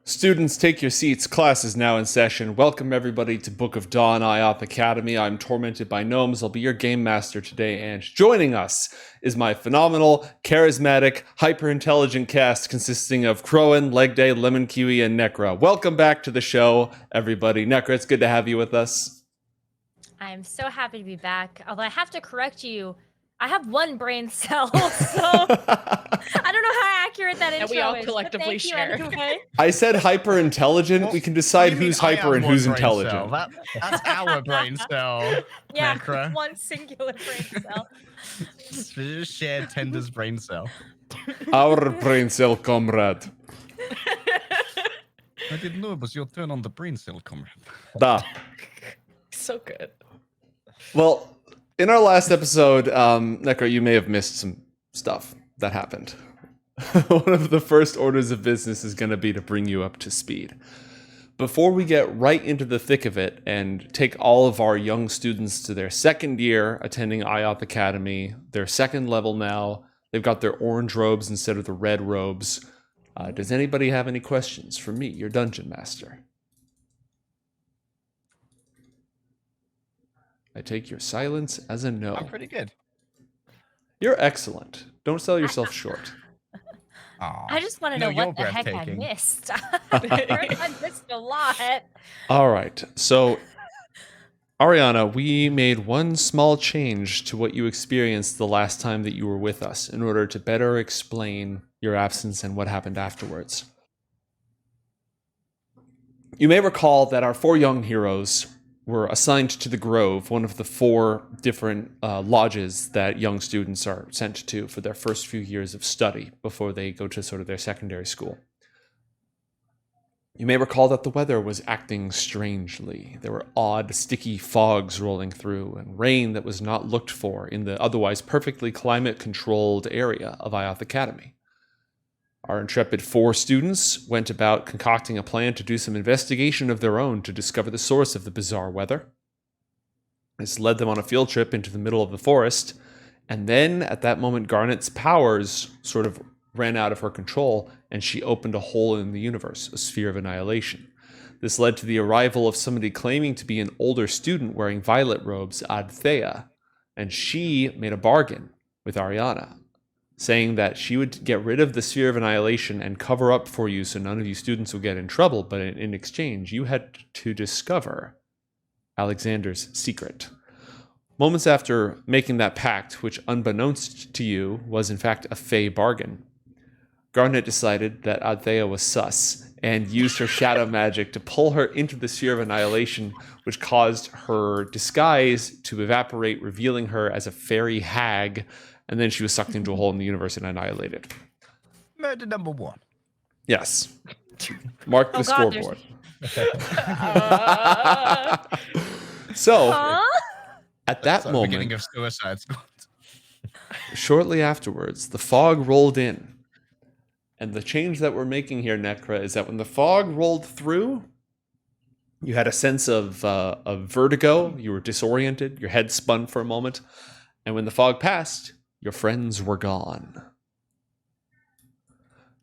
Students, take your seats. Class is now in session. Welcome everybody to Book of Dawn, IOTH Academy. I'm tormented by gnomes. I'll be your game master today, and joining us is my phenomenal, charismatic, hyper-intelligent cast consisting of Crowan, Legday, Lemon Kiwi, and Necra. Welcome back to the show, everybody. Necra, it's good to have you with us. I'm so happy to be back. Although I have to correct you, I have one brain cell, so I don't know how accurate that intro is. And we all collectively share. Anyway. I said hyper-intelligent. We can decide who's hyper and who's intelligent. That's our brain cell. Yeah, Anacra. one singular brain cell. Shared Tender's brain cell. Our brain cell comrade. I didn't know it was your turn on the brain cell, comrade. Da. So good. Well, in our last episode, Necro, you may have missed some stuff that happened. One of the first orders of business is going to be to bring you up to speed. Before we get right into the thick of it and take all of our young students to their second year attending IOTH Academy, their second level now, they've got their orange robes instead of the red robes. Does anybody have any questions for me, your dungeon master? I take your silence as a no. I'm pretty good. You're excellent. Don't sell yourself short. Aw. I just want to No, know you're what the heck I breathtaking. missed. I missed a lot. All right. So, Arianna, we made one small change to what you experienced the last time that you were with us in order to better explain your absence and what happened afterwards. You may recall that our four young heroes were assigned to the Grove, one of the four different lodges that young students are sent to for their first few years of study before they go to sort of their secondary school. You may recall that the weather was acting strangely. There were odd, sticky fogs rolling through and rain that was not looked for in the otherwise perfectly climate-controlled area of IOTH Academy. Our intrepid four students went about concocting a plan to do some investigation of their own to discover the source of the bizarre weather. This led them on a field trip into the middle of the forest, and then at that moment Garnet's powers sort of ran out of her control, and she opened a hole in the universe, a sphere of annihilation. This led to the arrival of somebody claiming to be an older student wearing violet robes, Adthea, and she made a bargain with Arianna, saying that she would get rid of the sphere of annihilation and cover up for you so none of you students would get in trouble, but in exchange, you had to discover Alyxander's secret. Moments after making that pact, which unbeknownst to you was in fact a fey bargain, Garnet decided that Adthea was sus and used her shadow magic to pull her into the sphere of annihilation, which caused her disguise to evaporate, revealing her as a fairy hag. And then she was sucked into a hole in the universe and annihilated. Murder number one. Yes. Mark the scoreboard. So, at that That's the beginning moment, of Suicide Squad. shortly afterwards, the fog rolled in. And the change that we're making here, Necra, is that when the fog rolled through, you had a sense of vertigo. You were disoriented. Your head spun for a moment. And when the fog passed, your friends were gone.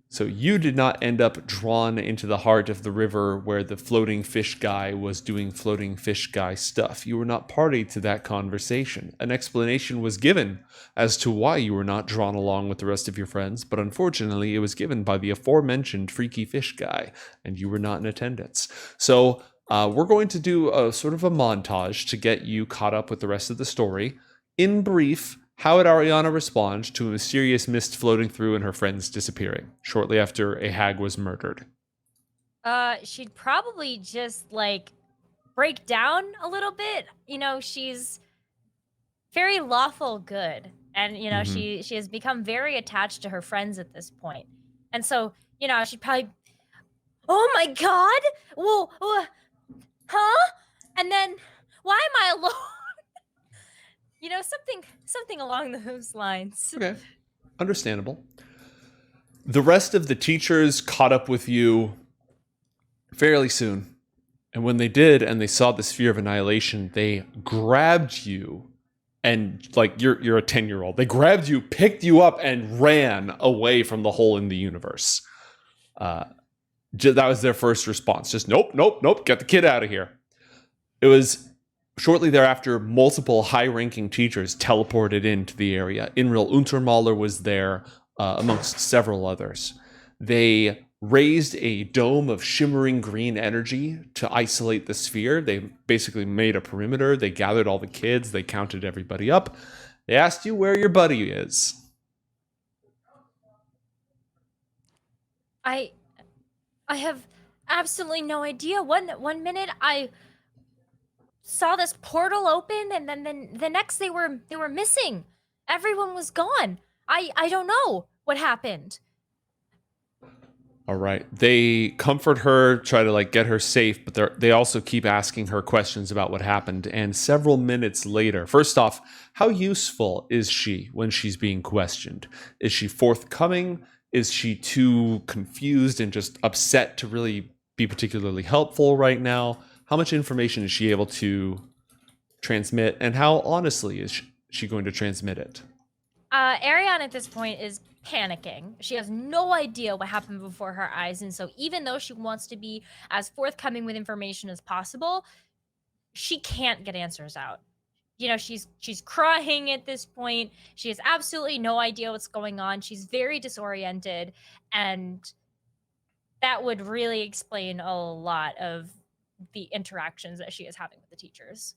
So you did not end up drawn into the heart of the river where the floating fish guy was doing floating fish guy stuff. You were not party to that conversation. An explanation was given as to why you were not drawn along with the rest of your friends, but unfortunately it was given by the aforementioned freaky fish guy, and you were not in attendance. So we're going to do a sort of a montage to get you caught up with the rest of the story. In brief, how would Arianna respond to a mysterious mist floating through and her friends disappearing shortly after a hag was murdered? She'd probably just like break down a little bit. You know, she's very lawful good, and you know, she has become very attached to her friends at this point. And so, you know, she'd probably, oh my god, well, huh? And then, why am I alone? You know, something along those lines. Okay, understandable. The rest of the teachers caught up with you fairly soon. And when they did, and they saw the sphere of annihilation, they grabbed you, and like you're a 10-year-old. They grabbed you, picked you up, and ran away from the hole in the universe. That was their first response. Just nope, nope, nope, get the kid out of here. It was shortly thereafter, multiple high-ranking teachers teleported into the area. Inril Untermaler was there, amongst several others. They raised a dome of shimmering green energy to isolate the sphere. They basically made a perimeter. They gathered all the kids. They counted everybody up. They asked you where your buddy is. I have absolutely no idea. One minute I saw this portal open, and then the next they were missing. Everyone was gone. I don't know what happened. All right. They comfort her, try to get her safe, but they also keep asking her questions about what happened. And several minutes later, first off, how useful is she when she's being questioned? Is she forthcoming? Is she too confused and just upset to really be particularly helpful right now? How much information is she able to transmit, and how honestly is she going to transmit it? Arianna at this point is panicking. She has no idea what happened before her eyes, and so even though she wants to be as forthcoming with information as possible, she can't get answers out. You know, she's crying at this point. She has absolutely no idea what's going on. She's very disoriented, and that would really explain a lot of the interactions that she is having with the teachers.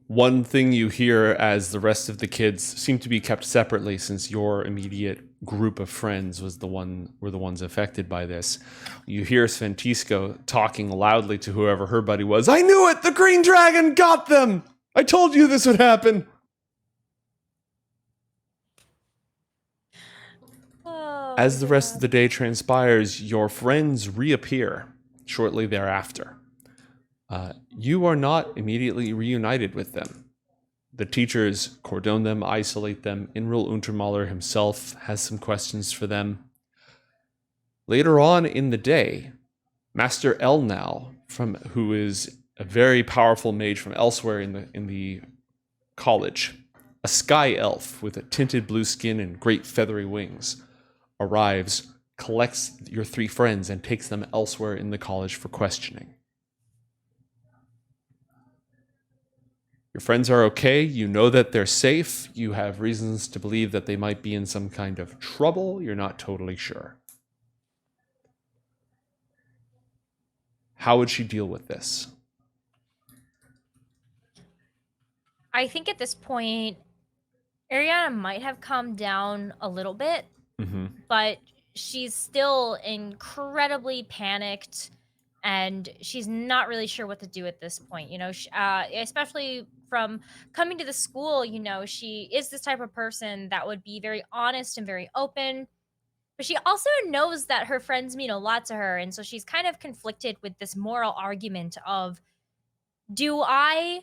One thing you hear as the rest of the kids seem to be kept separately, since your immediate group of friends were the ones affected by this. You hear Sventisco talking loudly to whoever her buddy was. I knew it! The green dragon got them! I told you this would happen! As the rest of the day transpires, your friends reappear shortly thereafter. You are not immediately reunited with them. The teachers cordon them, isolate them. Inril Untermaler himself has some questions for them. Later on in the day, Master Elnau, who is a very powerful mage from elsewhere in the college, a sky elf with a tinted blue skin and great feathery wings, arrives, collects your three friends, and takes them elsewhere in the college for questioning. Your friends are okay. You know that they're safe. You have reasons to believe that they might be in some kind of trouble. You're not totally sure. How would she deal with this? I think at this point, Arianna might have calmed down a little bit, but she's still incredibly panicked, and she's not really sure what to do at this point. You know, especially from coming to the school, you know, she is this type of person that would be very honest and very open, but she also knows that her friends mean a lot to her, and so she's kind of conflicted with this moral argument of, do I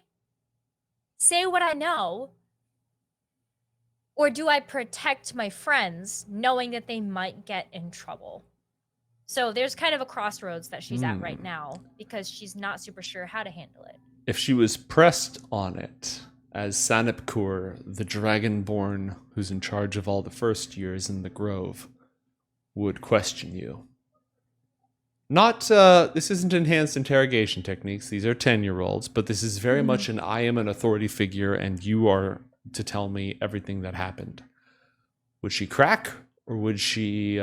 say what I know, or do I protect my friends knowing that they might get in trouble? So there's kind of a crossroads that she's at right now, because she's not super sure how to handle it. If she was pressed on it, as Sanipkur, the dragonborn who's in charge of all the first years in the Grove, would question you. This isn't enhanced interrogation techniques, these are 10-year-olds, but this is very much an I am an authority figure and you are to tell me everything that happened. Would she crack, or would she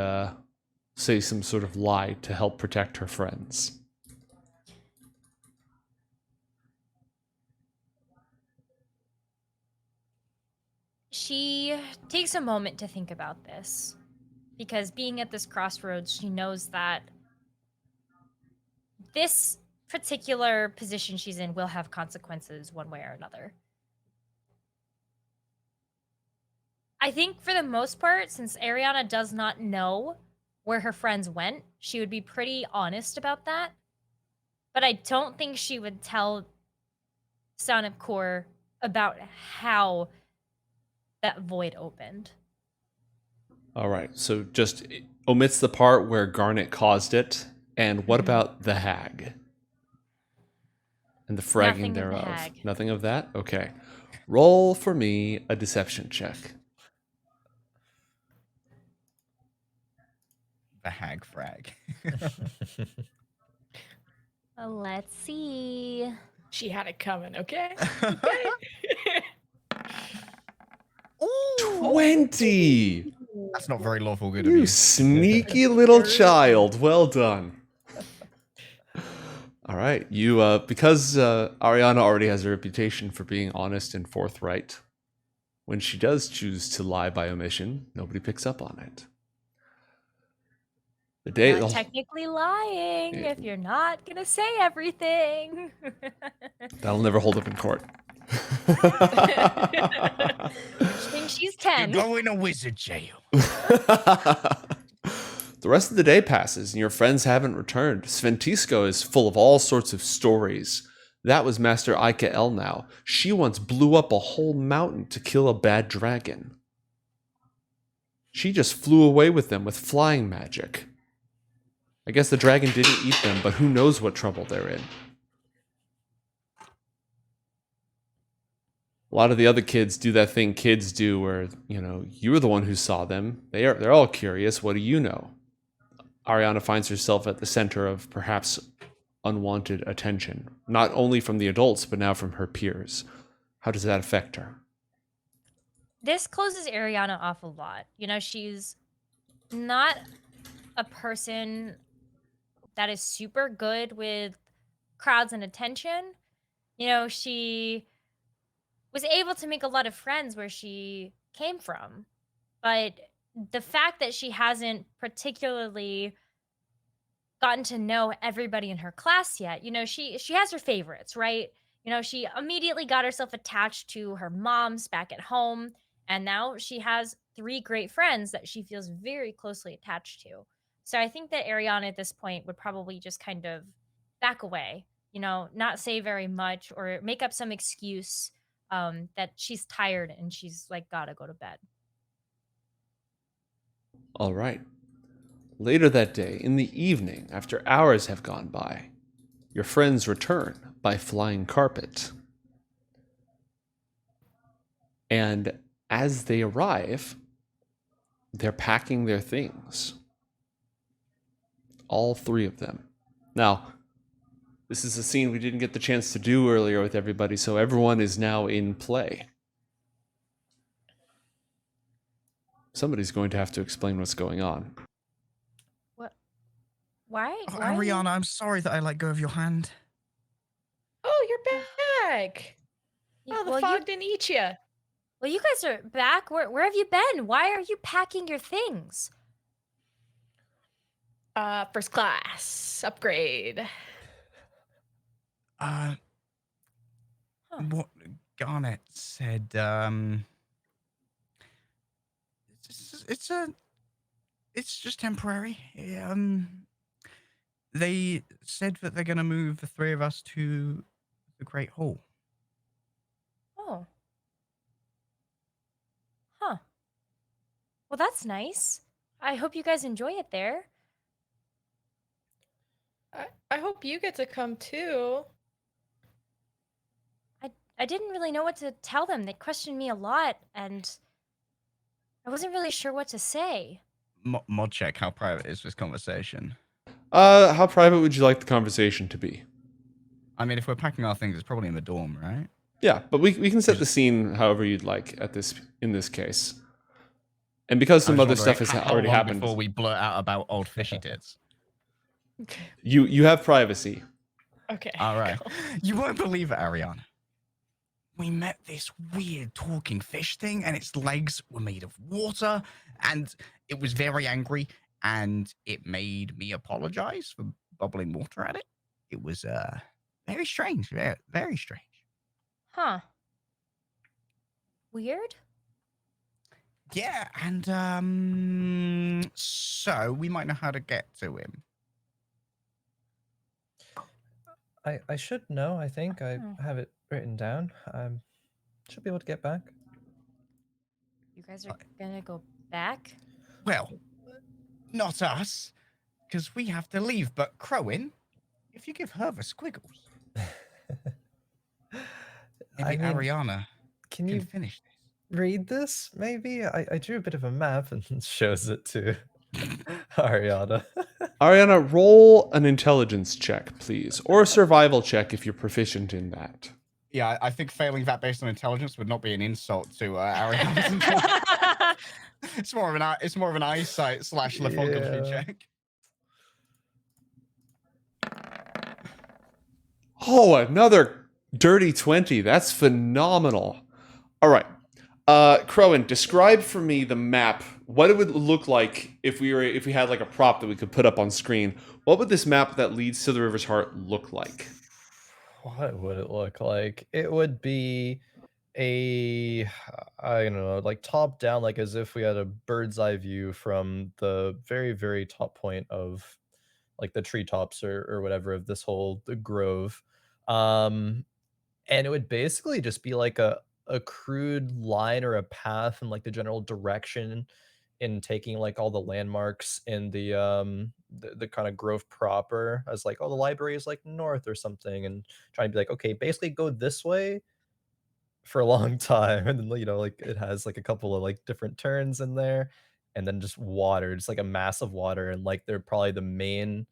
say some sort of lie to help protect her friends? She takes a moment to think about this, because being at this crossroads, she knows that this particular position she's in will have consequences one way or another. I think for the most part, since Arianna does not know where her friends went, she would be pretty honest about that. But I don't think she would tell Sanipkur about how that void opened. All right, so just omits the part where Garnet caused it. And what about the hag? And the fragging Nothing thereof? of the hag. Nothing of that? Okay. Roll for me a deception check. The hag frag. Let's see. She had it coming, okay? Okay. 20! That's not very lawful good of You you. sneaky little child. Well done. All right. You, because Arianna already has a reputation for being honest and forthright, when she does choose to lie by omission, nobody picks up on it. The day Not technically lying Yeah. if you're not gonna say everything. that'll never hold up in court. Think she's You 10. go in a wizard jail. The rest of the day passes and your friends haven't returned. Sventisco is full of all sorts of stories. That was Master IKL now. She once blew up a whole mountain to kill a bad dragon. She just flew away with them with flying magic. I guess the dragon didn't eat them, but who knows what trouble they're in. A lot of the other kids do that thing kids do where, you were the one who saw them. They're all curious. What do you know? Arianna finds herself at the center of perhaps unwanted attention, not only from the adults, but now from her peers. How does that affect her? This closes Arianna off a lot. She's not a person that is super good with crowds and attention. She was able to make a lot of friends where she came from. But the fact that she hasn't particularly gotten to know everybody in her class yet, she has her favorites, right? She immediately got herself attached to her moms back at home, and now she has 3 great friends that she feels very closely attached to. So I think that Arianna at this point would probably just kind of back away, not say very much or make up some excuse that she's tired and she's like gotta go to bed. All right. Later that day, in the evening, after hours have gone by, your friends return by flying carpet. And as they arrive, they're packing their things. All 3 of them. Now, this is a scene we didn't get the chance to do earlier with everybody, so everyone is now in play. Somebody's going to have to explain what's going on. What? Why? Oh, Why are you- Arianna, I'm sorry that I let go of your hand. Oh, you're back. Oh, the well, fog didn't eat you. Well, you guys are back. Where have you been? Why are you packing your things? First class upgrade. What Garnet said, it's just temporary. They said that they're gonna move the 3 of us to the Great Hall. Oh. Huh. Well, that's nice. I hope you guys enjoy it there. I hope you get to come too. I didn't really know what to tell them. They questioned me a lot, and I wasn't really sure what to say. Mod check, how private is this conversation? How private would you like the conversation to be? I mean, if we're packing our things, it's probably in the dorm, right? Yeah, but we can set the scene however you'd like in this case. And because some other stuff has already happened before we blurt out about old fishy tits. You have privacy. Okay. All right. cool. You won't believe it, Arianna. We met this weird talking fish thing, and its legs were made of water, and it was very angry, and it made me apologize for bubbling water at it. It was very strange, very, very strange. Huh. Weird? Yeah, and so we might know how to get to him. I should know, I think. I Hmm. have it written down. Should be able to get back. You guys are gonna go back? Well, not us, because we have to leave, but Crowin, if you give her the squiggles, maybe I mean, Arianna can can you finish this. read this, maybe? I drew a bit of a map and shows it to Arianna. Arianna, roll an intelligence check, please, or a survival check if you're proficient in that. Yeah, I think failing that based on intelligence would not be an insult to Arianna's intelligence. It's more of an eyesight / lithography Yeah. check. Oh, another dirty 20. That's phenomenal. All right. Crowan, describe for me the map. What it would look like if we had like a prop that we could put up on screen. What would this map that leads to the river's heart look like? What would it look like? It would be a, I don't know, like top down, like as if we had a bird's eye view from the very, very top point of like the treetops or whatever of this whole the grove. Um, and it would basically just be like a crude line or a path in like the general direction in taking like all the landmarks in the kind of grove proper as like, oh, the library is like north or something, and trying to be like, okay, basically go this way for a long time. And then, like it has like a couple of like different turns in there, and then just water, just like a mass of water. And like they're probably the main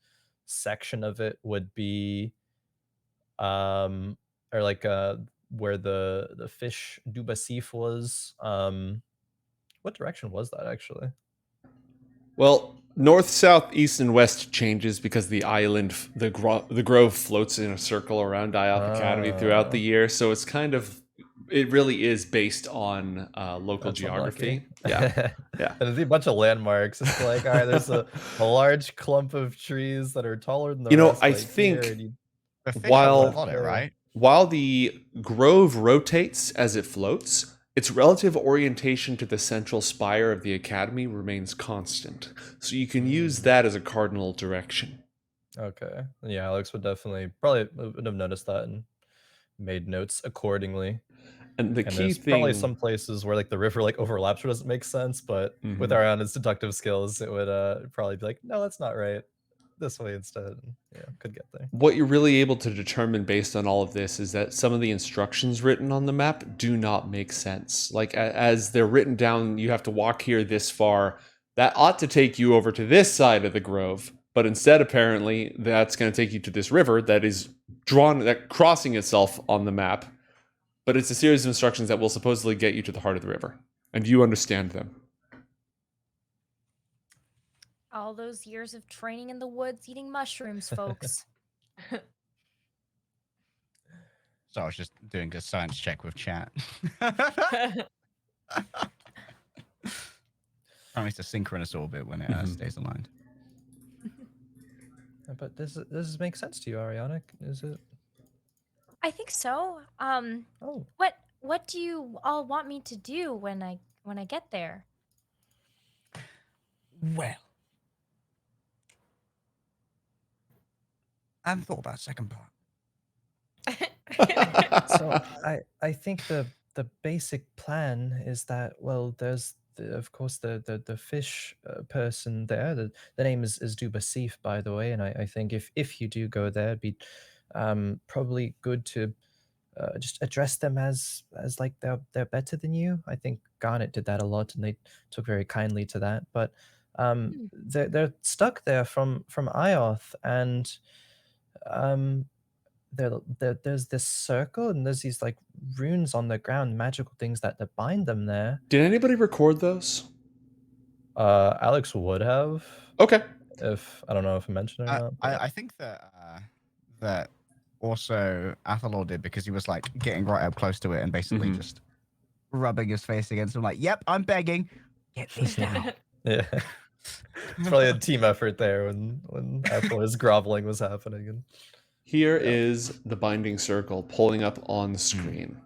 section of it would be um or like where the fish du Basif was. What direction was that actually? Well, north, south, east, and west changes because the island, the grove floats in a circle around IOTH Academy throughout the year. So it's kind of, it really is based on local That's geography. unlucky. Yeah. Yeah. And there's a bunch of landmarks. It's like, all right, there's a large clump of trees that are taller than the You know, rest I right here, think and you The fish While- have got it, right? while the grove rotates as it floats, its relative orientation to the central spire of the academy remains constant. So you can use that as a cardinal direction. Okay. Yeah, Alex would definitely probably would have noticed that and made notes accordingly. And the And key there's thing, probably some places where like the river like overlaps or doesn't make sense, but with Mhm. Ariana's deductive skills, it would probably be like, no, that's not right. This way instead. And, yeah, could get there. what you're really able to determine based on all of this is that some of the instructions written on the map do not make sense. Like as they're written down, you have to walk here this far. That ought to take you over to this side of the grove, but instead, apparently, that's going to take you to this river that is crossing itself on the map. But it's a series of instructions that will supposedly get you to the heart of the river, and you understand them. All those years of training in the woods eating mushrooms, folks. So I was just doing a science check with chat. It's a synchronous orbit when it stays aligned. But does this make sense to you, Ariana? Is it? I think so. Oh, What do you all want me to do when I get there? Well, I haven't thought about the second part. so I think the basic plan is that, well, there's of course the fish person there. The name is du Basif, by the way, and I think if you do go there, it'd be probably good to just address them as like they're better than you. I think Garnet did that a lot, and they took very kindly to that. But they're stuck there from IOTH, and there's this circle, and there's these like runes on the ground, magical things that bind them there. Did anybody record those? Alex would have, Okay. if I don't know if I mentioned it or not. but- I think that that also Athalor did, because he was like getting right up close to it and basically just rubbing his face against him, like, "Yep, I'm begging, get this now." Yeah. It's probably a team effort there when Athalor's groveling was happening. And Here is the binding circle pulling up on the screen.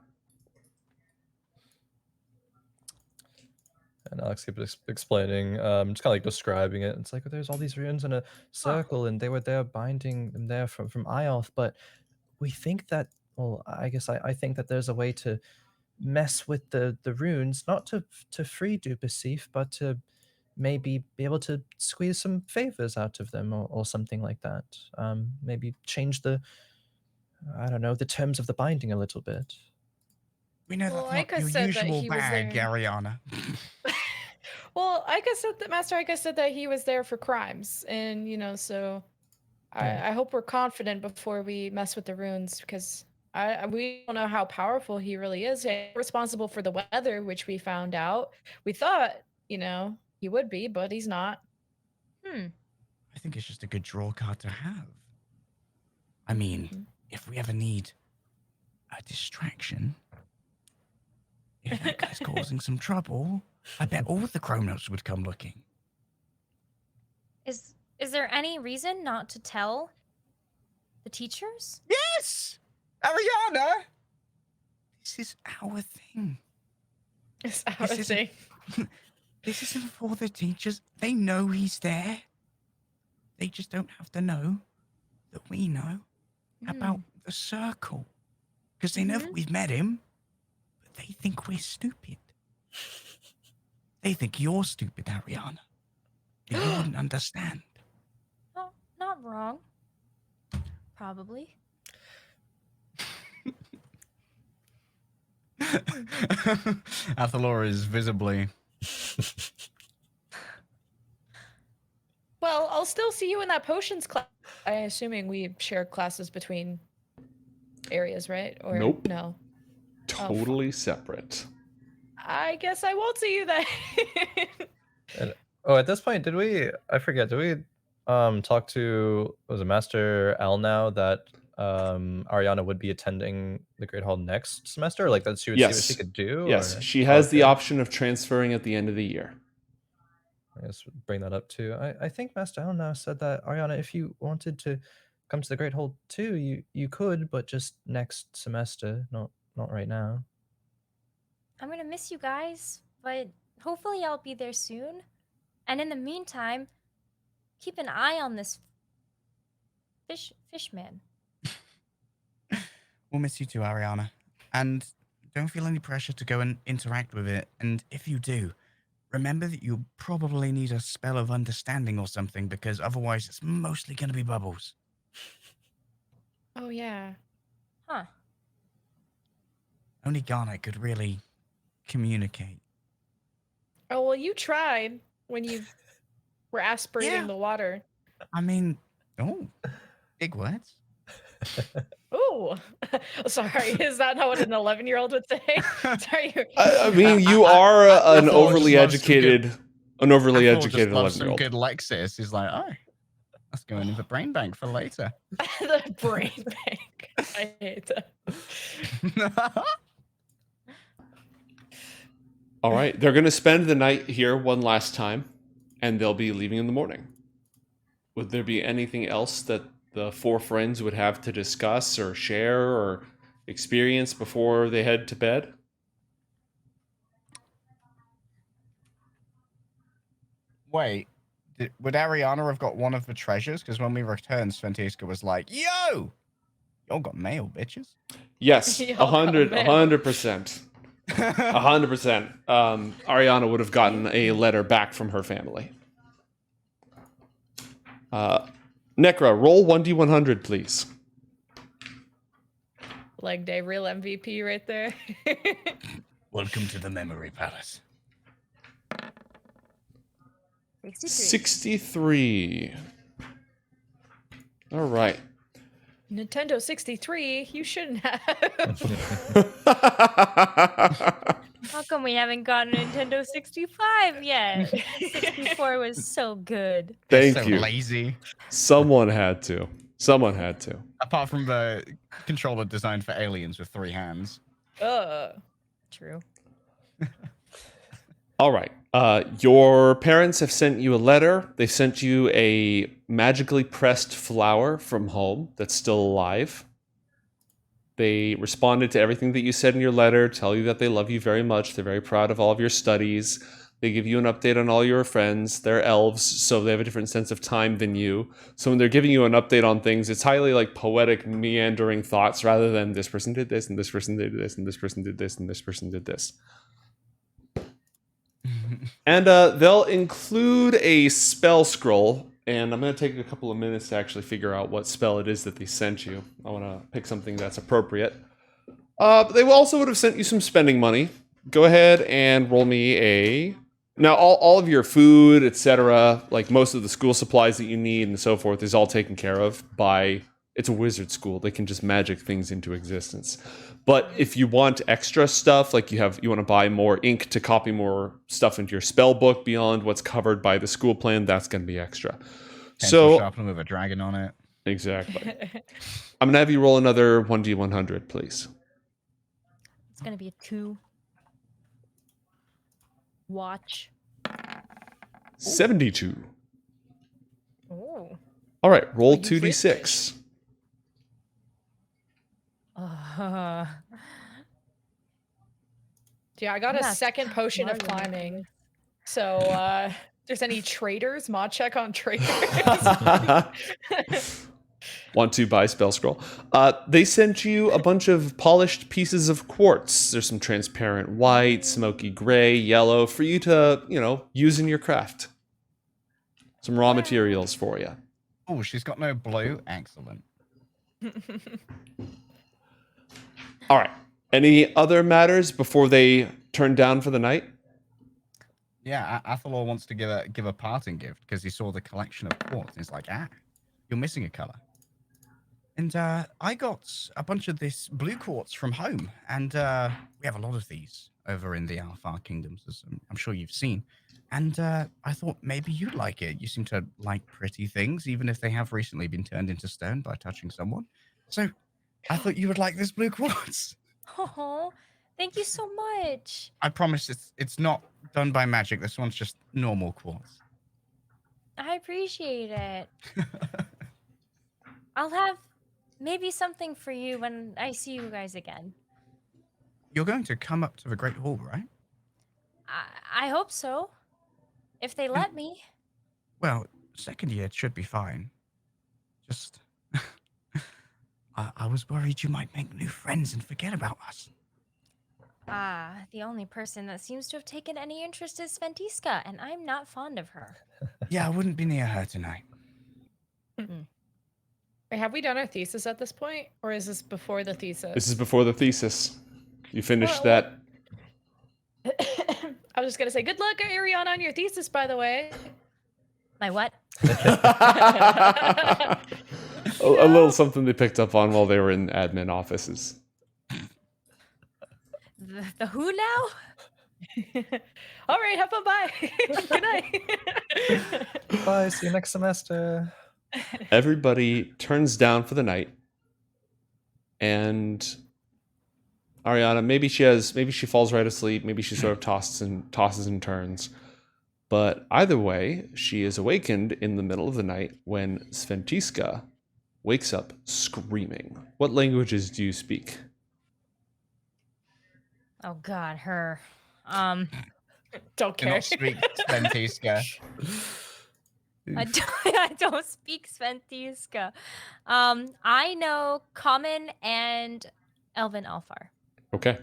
And Alex kept explaining, just kind of like describing it. It's like, there's all these runes in a circle, and they were there binding them there from IOTH. But we think that, well, I guess I think that there's a way to mess with the runes, not to free du Basif, but to maybe be able to squeeze some favors out of them, or something like that. Maybe change the, I don't know, the terms of the binding a little bit. We know Well, that's not Aika your said that usual he was bag, there. Arianna. Well, Ika said that Master Ika said that he was there for crimes, and so I hope we're confident before we mess with the runes, because we don't know how powerful he really is. He's responsible for the weather, which we found out. We thought, he would be, but he's not. I think it's just a good draw card to have. I mean, if we ever need a distraction, if that guy's causing some trouble, I bet all the Chronos would come looking. Is there any reason not to tell the teachers? Yes! Arianna! This is our thing. It's our thing. This isn't for the teachers. They know he's there. They just don't have to know that we know about the circle. Because they know that we've met him, but they think we're stupid. They think you're stupid, Arianna. And you wouldn't understand. No, not wrong. Probably. Athalor is visibly... Well, I'll still see you in that potions class. I'm assuming we share classes between areas, right? Or Nope. No. Totally separate. I guess I won't see you then. Oh, at this point, did we talk to, was it Master Al now that Arianna would be attending the Great Hall next semester? Like that she would see what she could do? Yes, or? she has the Okay. option of transferring at the end of the year. I guess bring that up too. I think Master Al now said that, Arianna, if you wanted to come to the Great Hall too, you could, but just next semester, not right now. I'm gonna miss you guys, but hopefully I'll be there soon. And in the meantime, keep an eye on this fishman. We'll miss you too, Arianna. And don't feel any pressure to go and interact with it. And if you do, remember that you'll probably need a spell of understanding or something, because otherwise it's mostly going to be bubbles. Oh, yeah. Huh. Only Garnet could really communicate. Oh, well, you tried when you were aspirating the water. I mean, big words. Oh, sorry. Is that not what an 11-year-old would say? Sorry. I mean, you are an overly educated, Just love 11-year-old. some good Lexus. He's like, oh, that's going in the brain bank for later. The brain bank. I hate that. All right, they're going to spend the night here one last time, and they'll be leaving in the morning. Would there be anything else that the four friends would have to discuss or share or experience before they head to bed? Wait, would Arianna have got one of the treasures? Because when we returned, Sventiska was like, yo, y'all got mail, bitches. Yes, Y'all got mail. 100%. 100%. Arianna would have gotten a letter back from her family. Necra, roll 1d100, please. Leg day, real MVP right there. Welcome to the Memory Palace. 63. All right. Nintendo 63, you shouldn't have. How come we haven't gotten a Nintendo 65 yet? 64 was so good. Thank so you. Lazy. Someone had to. Apart from the controller designed for aliens with 3 hands. True. All right. Your parents have sent you a letter. They sent you a magically pressed flower from home that's still alive. They responded to everything that you said in your letter, tell you that they love you very much. They're very proud of all of your studies. They give you an update on all your friends. They're elves, so they have a different sense of time than you. So when they're giving you an update on things, it's highly like poetic, meandering thoughts rather than this person did this, and this person did this, and this person did this, and this person did this. And they'll include a spell scroll, and I'm going to take a couple of minutes to actually figure out what spell it is that they sent you. I want to pick something that's appropriate. But they also would have sent you some spending money. Go ahead and roll me a Now, all of your food, etc., like most of the school supplies that you need and so forth, is all taken care of by. It's a wizard school; they can just magic things into existence. But if you want extra stuff, like you want to buy more ink to copy more stuff into your spell book beyond what's covered by the school plan, that's going to be extra. Pencil So sharpener with a dragon on it. exactly, I'm gonna have you roll another 1d100, please. It's gonna be a 2. Watch. 72. Oh. All right, roll Oh, you crit 2d6. Yeah, I got a Yes. second potion of Marvelous. climbing. So, if there's any traders, mod check on traders. Want to buy spell scroll? They sent you a bunch of polished pieces of quartz. There's some transparent white, smoky gray, yellow for you to, use in your craft. Some raw materials for you. Oh, she's got no blue. Excellent. All right. Any other matters before they turn down for the night? Yeah, Athalor wants to give a parting gift because he saw the collection of quartz. And he's like, you're missing a color. And I got a bunch of this blue quartz from home, and we have a lot of these over in the Alfar Kingdoms, as I'm sure you've seen. And I thought maybe you'd like it. You seem to like pretty things, even if they have recently been turned into stone by touching someone. So I thought you would like this blue quartz. Oh, thank you so much. I promise it's not done by magic. This one's just normal quartz. I appreciate it. I'll have maybe something for you when I see you guys again. You're going to come up to the Great Hall, right? I hope so. If they let me. Well, second year it should be fine. Just, I was worried you might make new friends and forget about us. The only person that seems to have taken any interest is Sventiska, and I'm not fond of her. Yeah, I wouldn't be near her tonight. Wait, have we done our thesis at this point? Or is this before the thesis? This is before the thesis. You finished Well, that. I was just going to say, good luck, Arianna, on your thesis, by the way. My what? A little something they picked up on while they were in admin offices. The who now? All right, have fun. Bye. Good night. Bye. See you next semester. Everybody turns down for the night, and Arianna, maybe she falls right asleep, maybe she sort of tosses and turns. But either way, she is awakened in the middle of the night when Sventiska wakes up screaming. What languages do you speak? Oh God, her. Don't Do care. not speak Sventiska. I don't speak Sventiska. I know Common and Elven Alfar. Okay.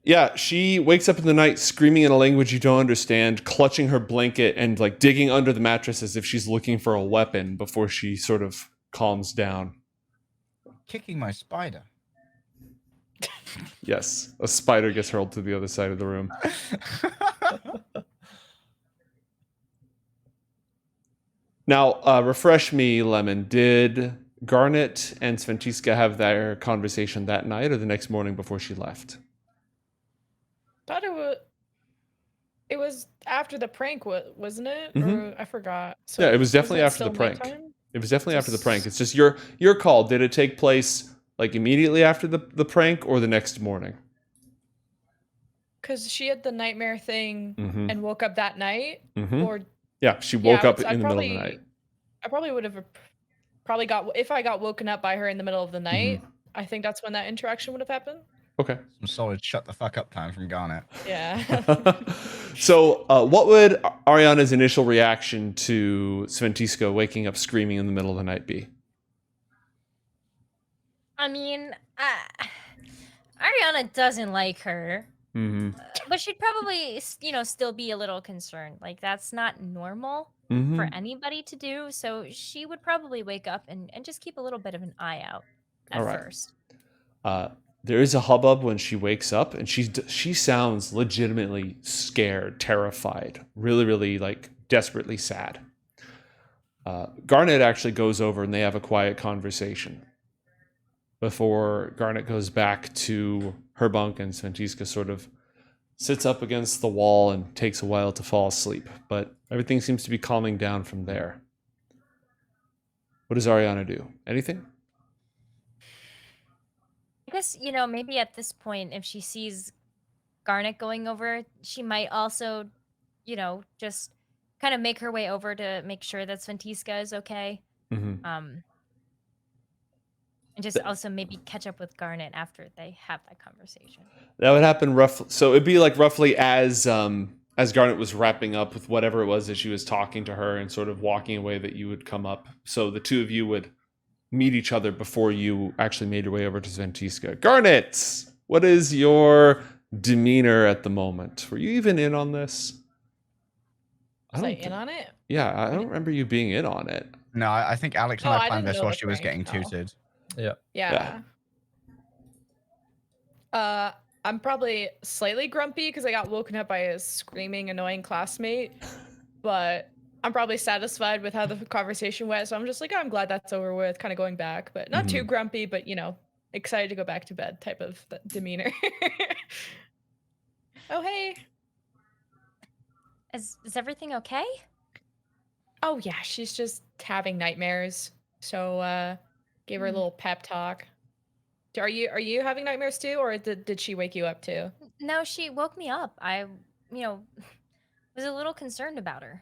Yeah, she wakes up in the night screaming in a language you don't understand, clutching her blanket and like digging under the mattress as if she's looking for a weapon before she sort of calms down. Kicking my spider. Yes, a spider gets hurled to the other side of the room. Now, refresh me, Lemon. Did Garnet and Sventiska have their conversation that night or the next morning before she left? Thought it was after the prank, wasn't it? Mhm. Or I forgot. So Yeah, it was definitely wasn't it after the still prank. nighttime? It was definitely after the prank. It's just your call. Did it take place like immediately after the prank or the next morning? Because she had the nightmare thing Mm-hmm. and woke up that night. Mm-hmm. Or Yeah, she yeah, woke up I in the middle of the night. I probably would have if I got woken up by her in the middle of the night. I think that's when that interaction would have happened. Okay. Some solid shut the fuck up time from Garnet. Yeah. So, what would Arianna's initial reaction to Sventiska waking up screaming in the middle of the night be? I mean, Arianna doesn't like her, Mm-hmm. but she'd probably, still be a little concerned. Like, that's not normal Mm-hmm. for anybody to do. So she would probably wake up and just keep a little bit of an eye out at All right. first. there is a hubbub when she wakes up, and she sounds legitimately scared, terrified, really, really like desperately sad. Garnet actually goes over and they have a quiet conversation before Garnet goes back to her bunk, and Sventisca sort of sits up against the wall and takes a while to fall asleep. But everything seems to be calming down from there. What does Arianna do? Anything? I guess, maybe at this point, if she sees Garnet going over, she might also, just kind of make her way over to make sure that Sventisca is okay. Mm-hmm. And just also maybe catch up with Garnet after they have that conversation. That would happen roughly. So it'd be like roughly as Garnet was wrapping up with whatever it was that she was talking to her and sort of walking away, that you would come up. So the two of you would meet each other before you actually made your way over to Sventisca. Garnet, what is your demeanor at the moment? Were you even in on this? Was I in on it? Yeah, I don't remember you being in on it. No, I think Alex and Oh, I I planned didn't this know while the she was prank, getting no. tutored. Yeah. I'm probably slightly grumpy because I got woken up by a screaming, annoying classmate, but I'm probably satisfied with how the conversation went. So I'm just like, oh, I'm glad that's over with, kind of going back, but not too grumpy, but excited to go back to bed type of demeanor. Oh, hey. Is everything okay? Oh yeah, she's just having nightmares. So gave her a little pep talk. Are you having nightmares too, or did she wake you up too? No, she woke me up. I, was a little concerned about her.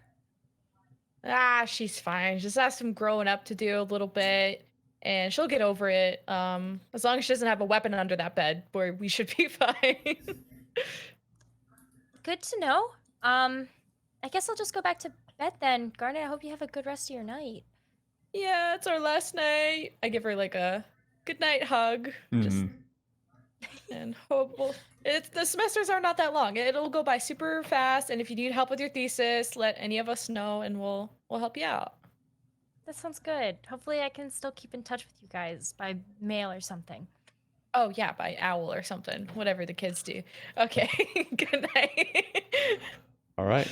Ah, she's fine. Just has some growing up to do a little bit, and she'll get over it. As long as she doesn't have a weapon under that bed, where we should be fine. Good to know. I guess I'll just go back to bed then. Garnet, I hope you have a good rest of your night. Yeah, it's our last night. I give her like a good night hug. Just and hope the semesters are not that long. It'll go by super fast. And if you need help with your thesis, let any of us know, and we'll help you out. That sounds good. Hopefully I can still keep in touch with you guys by mail or something. Oh yeah, by owl or something. Whatever the kids do. Okay. Good night. All right.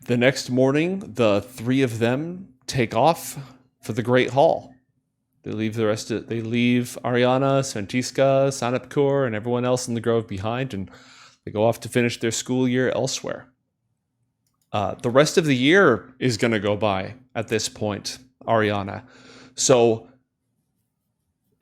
The next morning, the three of them take off for the Great Hall. They leave Arianna, Sventisca, Sanapkur, and everyone else in the grove behind, and they go off to finish their school year elsewhere. The rest of the year is going to go by at this point, Arianna. So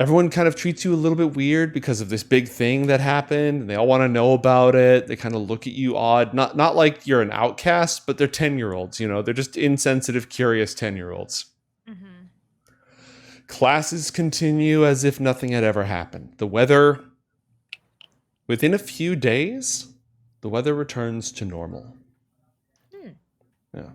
everyone kind of treats you a little bit weird because of this big thing that happened, and they all want to know about it. They kind of look at you odd. Not like you're an outcast, but they're 10-year-olds, They're just insensitive, curious 10-year-olds. Classes continue as if nothing had ever happened. The weather, within a few days, the weather returns to normal. Yeah.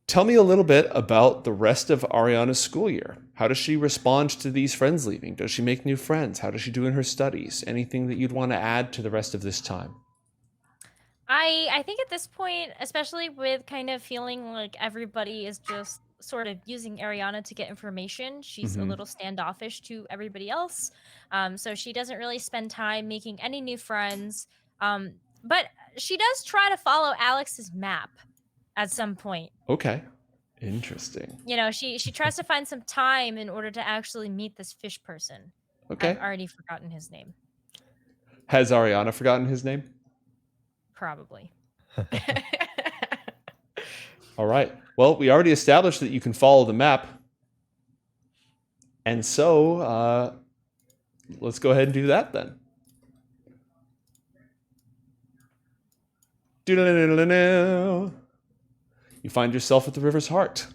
Tell me a little bit about the rest of Arianna's school year. How does she respond to these friends leaving? Does she make new friends? How does she do in her studies? Anything that you'd want to add to the rest of this time? I think at this point, especially with kind of feeling like everybody is just sort of using Arianna to get information, she's a little standoffish to everybody else. So she doesn't really spend time making any new friends. But she does try to follow Alex's map at some point. Okay. Interesting. She tries to find some time in order to actually meet this fish person. Okay. I've already forgotten his name. Has Arianna forgotten his name? Probably. All right. Well, we already established that you can follow the map. And so, let's go ahead and do that then. You find yourself at the river's heart.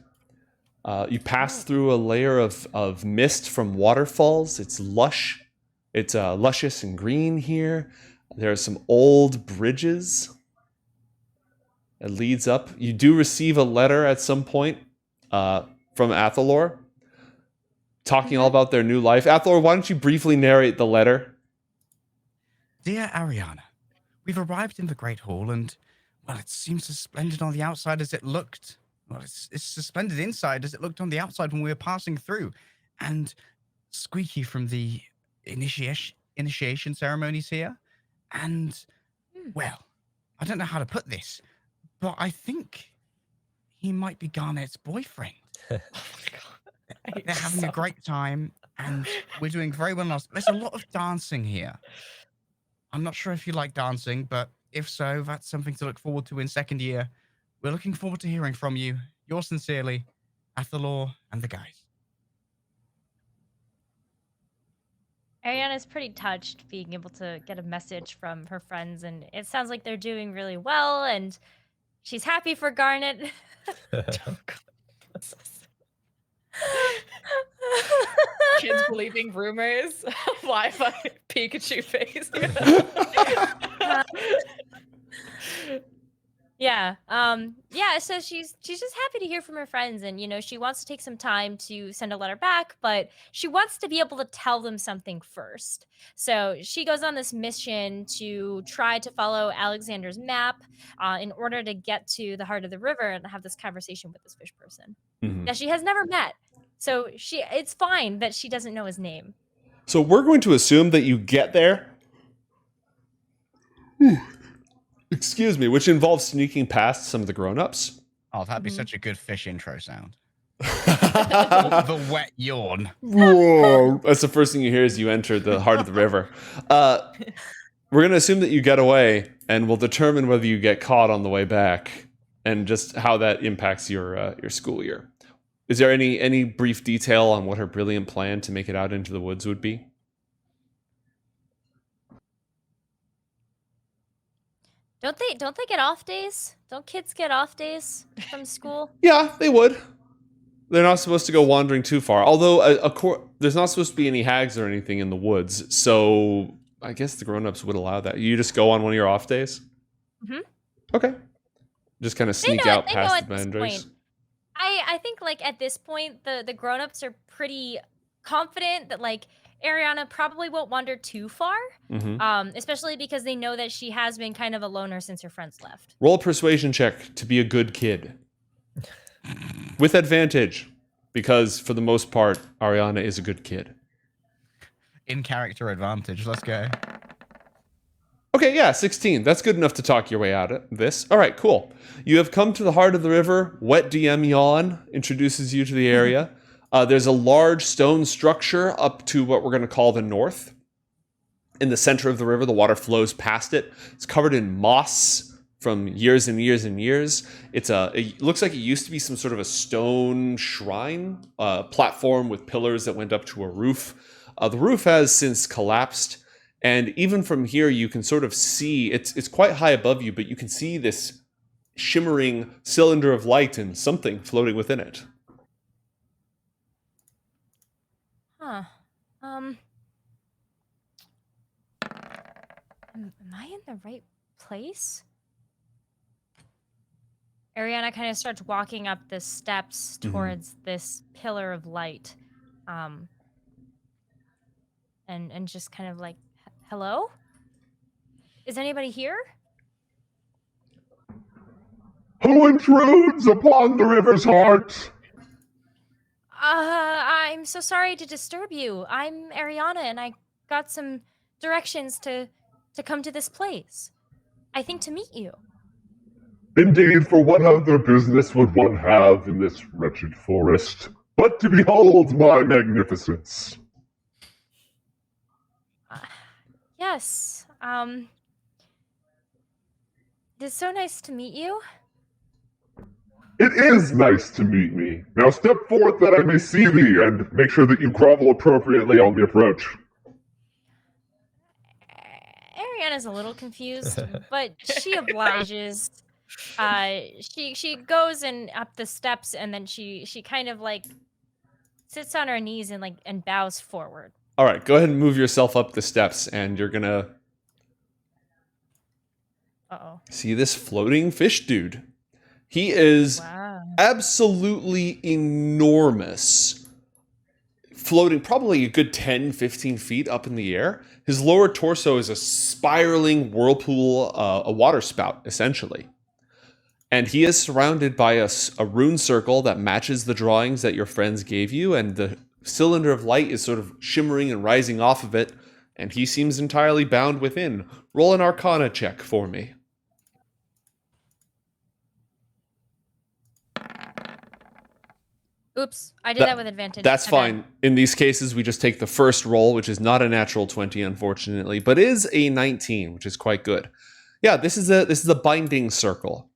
You pass through a layer of mist from waterfalls. It's lush. It's luscious and green here. There are some old bridges. It leads up. You do receive a letter at some point from Athalor, talking all about their new life. Athalor, why don't you briefly narrate the letter? Dear Arianna, we've arrived in the Great Hall, and, well, it seems as splendid on the outside as it looked. Well, it's as splendid inside as it looked on the outside when we were passing through. And Squeaky from the initiation ceremonies here. And, well, I don't know how to put this, but I think he might be Garnet's boyfriend. They're having a great time, and we're doing very well. There's a lot of dancing here. I'm not sure if you like dancing, but if so, that's something to look forward to in second year. We're looking forward to hearing from you. Yours sincerely, Athalor and the guys. Arianna's pretty touched being able to get a message from her friends, and it sounds like they're doing really well, and she's happy for Garnet. Kids believing rumors. Wi-Fi Pikachu face. Yeah. So she's just happy to hear from her friends, and she wants to take some time to send a letter back, but she wants to be able to tell them something first. So she goes on this mission to try to follow Alexander's map in order to get to the heart of the river and have this conversation with this fish person that she has never met. So it's fine that she doesn't know his name. So we're going to assume that you get there. Excuse me, which involves sneaking past some of the grown-ups. Oh, that'd be such a good fish intro sound. The wet yawn. Whoa. That's the first thing you hear as you enter the heart of the river. We're going to assume that you get away, and we'll determine whether you get caught on the way back and just how that impacts your school year. Is there any brief detail on what her brilliant plan to make it out into the woods would be? Don't they get off days? Don't kids get off days from school? Yeah, they would. They're not supposed to go wandering too far. Although, there's not supposed to be any hags or anything in the woods. So I guess the grown-ups would allow that. You just go on one of your off days? Mm-hmm. Okay. Just kind of sneak out past the boundaries. I think, at this point, the grown-ups are pretty confident that, Arianna probably won't wander too far, especially because they know that she has been kind of a loner since her friends left. Roll a persuasion check to be a good kid. With advantage, because for the most part, Arianna is a good kid. In character advantage, let's go. Okay, yeah, 16. That's good enough to talk your way out of this. All right, cool. You have come to the heart of the river. Wet DM Yawn introduces you to the area. There's a large stone structure up to what we're going to call the north. In the center of the river, the water flows past it. It's covered in moss from years and years and years. It looks like it used to be some sort of a stone shrine, platform with pillars that went up to a roof. The roof has since collapsed. And even from here, you can sort of see, it's quite high above you, but you can see this shimmering cylinder of light and something floating within it. Huh. Am I in the right place? Arianna kind of starts walking up the steps towards this pillar of light. And just kind of hello? Is anybody here? Who intrudes upon the river's heart? I'm so sorry to disturb you. I'm Arianna, and I got some directions to come to this place. I think to meet you. Indeed, for what other business would one have in this wretched forest but to behold my magnificence? Yes. It's so nice to meet you. It is nice to meet me. Now step forth that I may see thee, and make sure that you grovel appropriately on the approach. Arianna's a little confused, but she obliges. She goes up the steps, and then she kind of sits on her knees and bows forward. All right, go ahead and move yourself up the steps, and you're gonna see this floating fish dude. He is absolutely enormous, floating probably a good 10, 15 feet up in the air. His lower torso is a spiraling whirlpool, a water spout, essentially. And he is surrounded by a rune circle that matches the drawings that your friends gave you, and the cylinder of light is sort of shimmering and rising off of it, and he seems entirely bound within. Roll an Arcana check for me. Oops, I did that with advantage. That's My fine. bad. In these cases, we just take the first roll, which is not a natural 20, unfortunately, but is a 19, which is quite good. Yeah, this is a binding circle,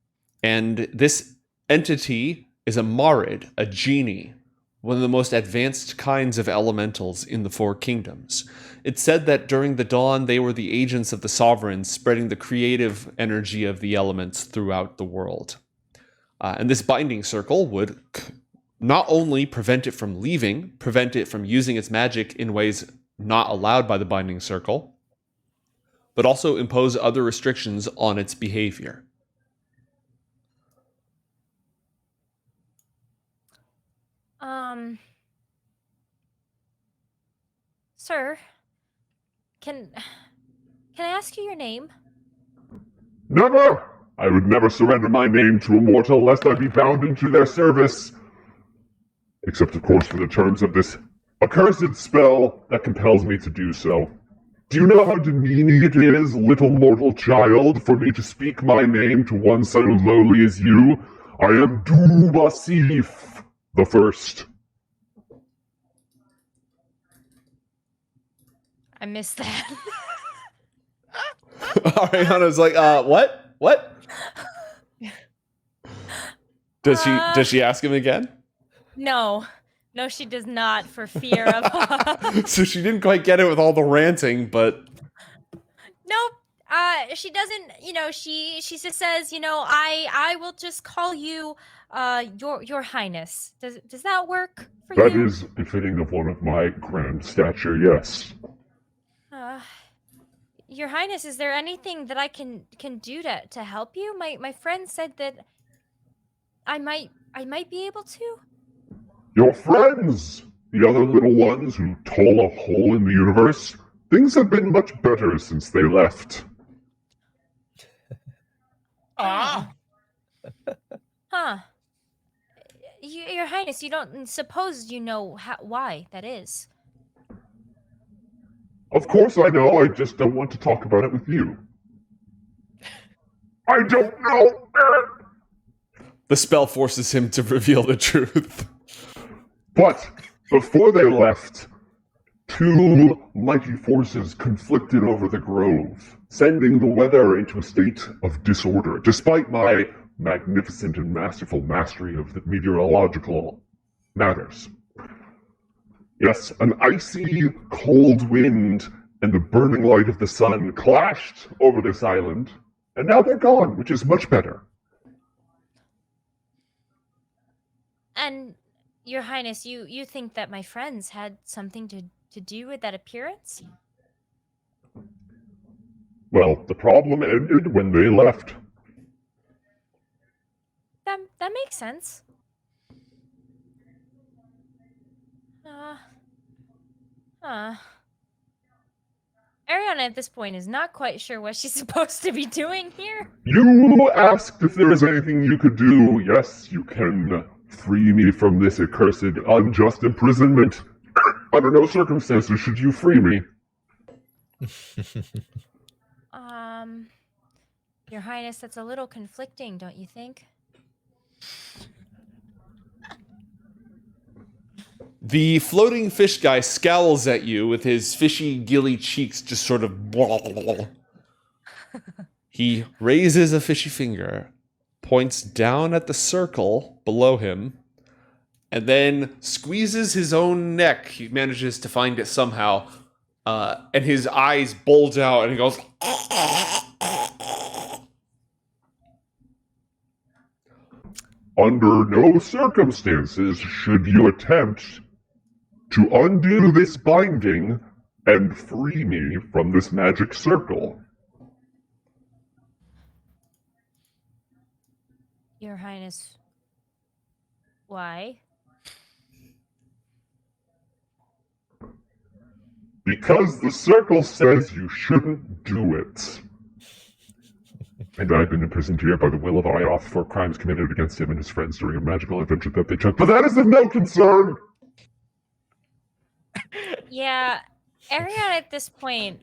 and this entity is a Marid, a genie, one of the most advanced kinds of elementals in the Four Kingdoms. It's said that during the dawn, they were the agents of the sovereigns, spreading the creative energy of the elements throughout the world. And this binding circle would not only prevent it from leaving, prevent it from using its magic in ways not allowed by the binding circle, but also impose other restrictions on its behavior. Sir, can I ask you your name? Never! I would never surrender my name to a mortal lest I be bound into their service. Except, of course, for the terms of this accursed spell that compels me to do so. Do you know how demeaning it is, little mortal child, for me to speak my name to one so lowly as you? I am Dubasif the First. I missed that. Arianna's like, what? What? Does she ask him again? No, she does not, for fear of. So she didn't quite get it with all the ranting, but Nope. She doesn't. She just says, I will just call you, your Highness. Does that work for you? That is befitting of one of my grand stature, yes. Your Highness, is there anything that I can do to help you? My friend said that I might be able to. Your friends! The other little ones who toll a hole in the universe. Things have been much better since they left. Ah! Huh. Your Highness, you don't suppose you know why that is? Of course I know, I just don't want to talk about it with you. I don't know! the spell forces him to reveal the truth. But before they left, two mighty forces conflicted over the grove, sending the weather into a state of disorder, despite my magnificent and masterful mastery of the meteorological matters. Yes, an icy, cold wind and the burning light of the sun clashed over this island, and now they're gone, which is much better. And, Your Highness, you think that my friends had something to do with that appearance? Well, the problem ended when they left. That makes sense. Arianna at this point is not quite sure what she's supposed to be doing here. You asked if there is anything you could do. Yes, you can free me from this accursed, unjust imprisonment. Under no circumstances should you free me. Your Highness, that's a little conflicting, don't you think? The floating fish guy scowls at you with his fishy, gilly cheeks just sort of... He raises a fishy finger, points down at the circle below him, and then squeezes his own neck. He manages to find it somehow, and his eyes bulge out, and he goes... Under no circumstances should you attempt to undo this binding and free me from this magic circle. Your Highness, why? Because the circle says you shouldn't do it. And I've been imprisoned here by the will of IOTH for crimes committed against him and his friends during a magical adventure that they took. But that is of no concern! Yeah, Arianna at this point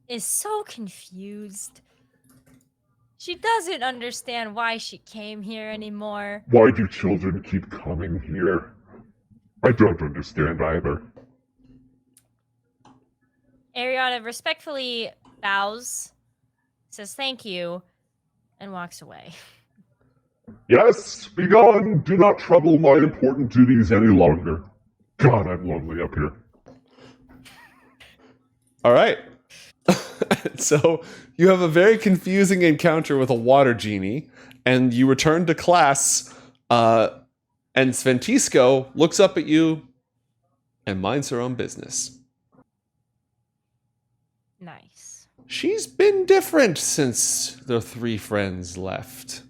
is so confused. She doesn't understand why she came here anymore. Why do children keep coming here? I don't understand either. Arianna respectfully bows, says thank you, and walks away. Yes, be gone. Do not trouble my important duties any longer. God, I'm lonely up here. All right. So you have a very confusing encounter with a water genie, and you return to class, and Sventisco looks up at you and minds her own business. Nice. She's been different since the three friends left.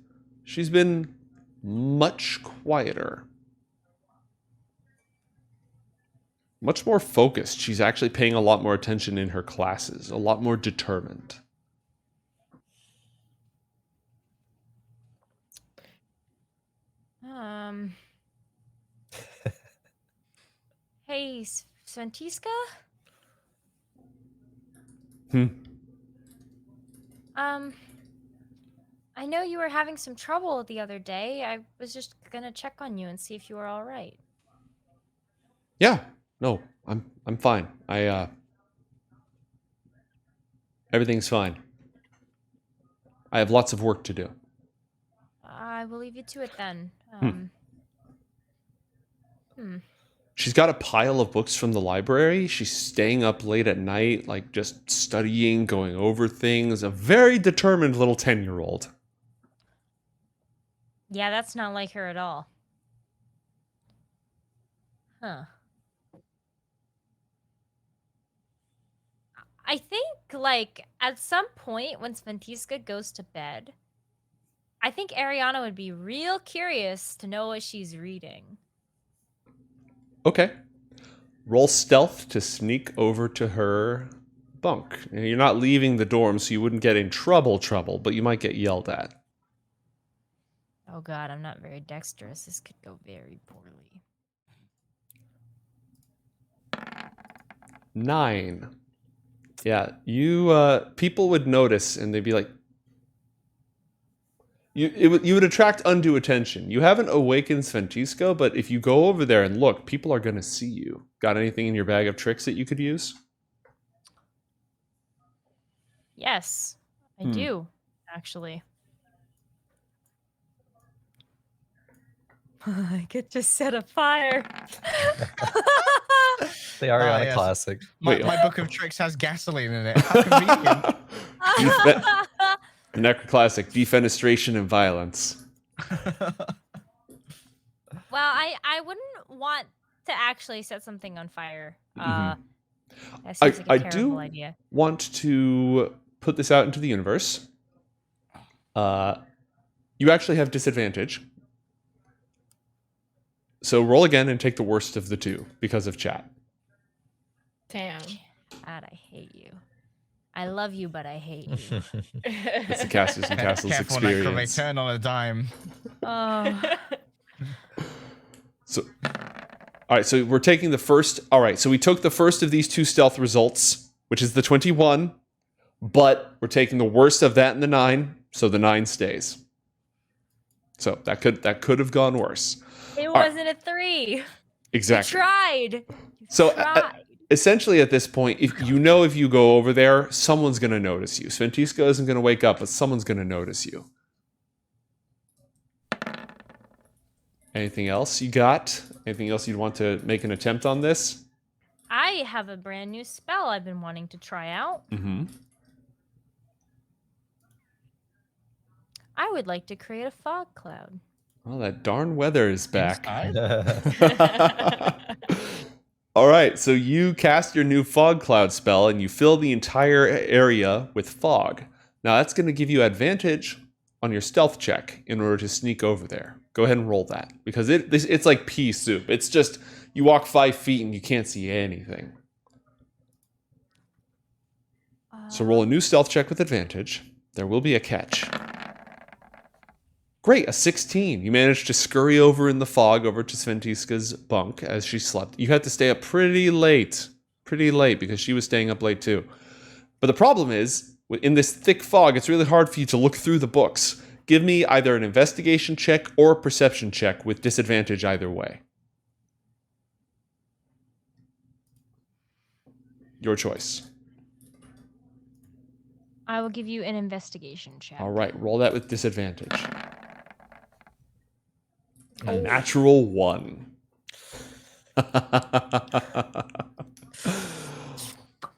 She's been much quieter. Much more focused. She's actually paying a lot more attention in her classes, a lot more determined. Hey, Sventiska? I know you were having some trouble the other day. I was just gonna check on you and see if you were all right. Yeah. No, I'm fine. Everything's fine. I have lots of work to do. I will leave you to it then. She's got a pile of books from the library. She's staying up late at night, like just studying, going over things. A very determined little 10-year-old. Yeah, that's not like her at all. Huh. I think, like, at some point when Sventiska goes to bed, I think Arianna would be real curious to know what she's reading. Okay. Roll stealth to sneak over to her bunk. You're not leaving the dorm, so you wouldn't get in trouble, but you might get yelled at. Oh god, I'm not very dexterous. This could go very poorly. 9. Yeah, you people would notice and they'd be like, you would attract undue attention. You haven't awakened Sventisco, but if you go over there and look, people are going to see you. Got anything in your bag of tricks that you could use? Yes, I do, actually. I could just set a fire. The Arianna yes. classic. My book of tricks has gasoline in it. How convenient. Anacra classic, defenestration and violence. Well, I wouldn't want to actually set something on fire. That seems like a terrible idea. Want to put this out into the universe. You actually have disadvantage. So roll again and take the worst of the two because of chat. Damn. God, I hate you. I love you, but I hate you. It's the Castles and Castles Careful, Necro, they experience. turn on a dime. Oh. So, all right, so we're taking the first. All right, so we took the first of these two stealth results, which is the 21, but we're taking the worst of that and the 9, so the 9 stays. So that could have gone worse. It wasn't a 3. Exactly. You tried. So tried. Essentially, at this point, if you go over there, someone's going to notice you. Sventisco isn't going to wake up, but someone's going to notice you. Anything else you got? Anything else you'd want to make an attempt on this? I have a brand new spell I've been wanting to try out. Mm-hmm. I would like to create a fog cloud. Well, that darn weather is back. Inside? All right, so you cast your new fog cloud spell and you fill the entire area with fog. Now that's going to give you advantage on your stealth check in order to sneak over there. Go ahead and roll that because it's like pea soup. It's just you walk 5 feet and you can't see anything. So roll a new stealth check with advantage. There will be a catch. Great, a 16. You managed to scurry over in the fog over to Sventiska's bunk as she slept. You had to stay up pretty late because she was staying up late too. But the problem is, in this thick fog, it's really hard for you to look through the books. Give me either an investigation check or a perception check with disadvantage either way. Your choice. I will give you an investigation check. All right, roll that with disadvantage. A natural 1.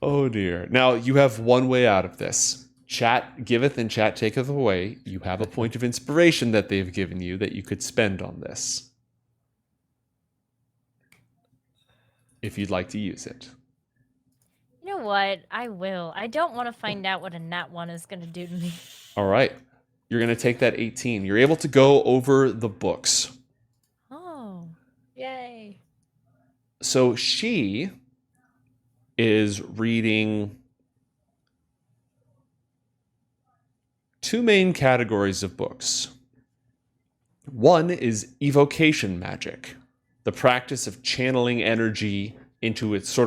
Oh dear. Now, you have one way out of this. Chat giveth and chat taketh away. You have a point of inspiration that they've given you that you could spend on this. If you'd like to use it. You know what? I will. I don't want to find out what a nat 1 is going to do to me. All right. You're going to take that 18. You're able to go over the books. Oh. Yay. So she is reading 2 main categories of books. One is evocation magic, the practice of channeling energy into its